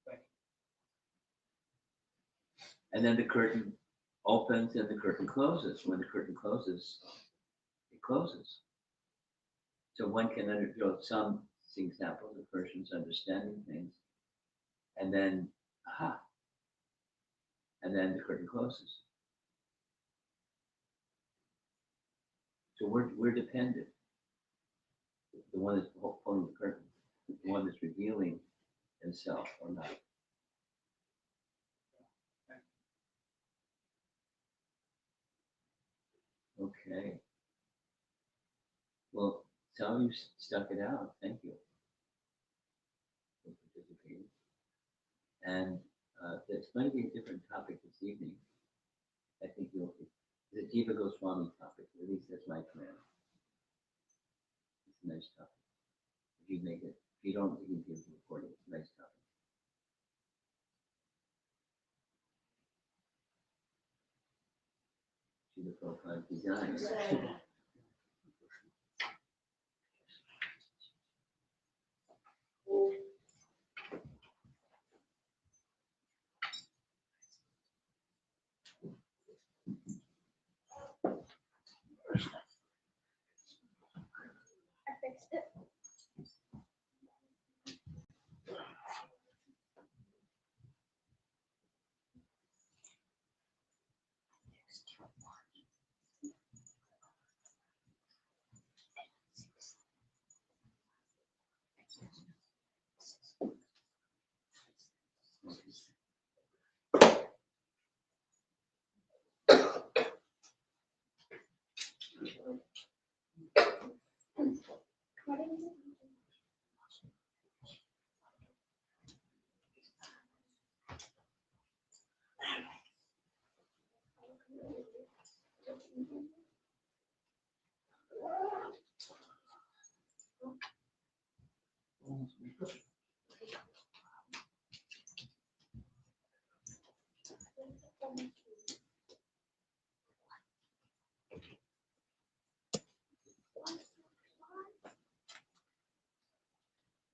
Thank And then the curtain opens and the curtain closes. When the curtain closes, it closes. So one can some examples of persons understanding things, and then, aha, and then the curtain closes. So we're dependent. The one that's pulling the curtain, the one that's revealing himself or not. Okay. Well, some of you stuck it out. Thank you for participating. And there's going to be a different topic this evening. I think the Jiva Goswami topic. At least that's my plan. It's a nice topic. If you make it, if you don't, you can give the recording. It's a nice topic. Jiva Prabhupada design. I fixed it. What is it?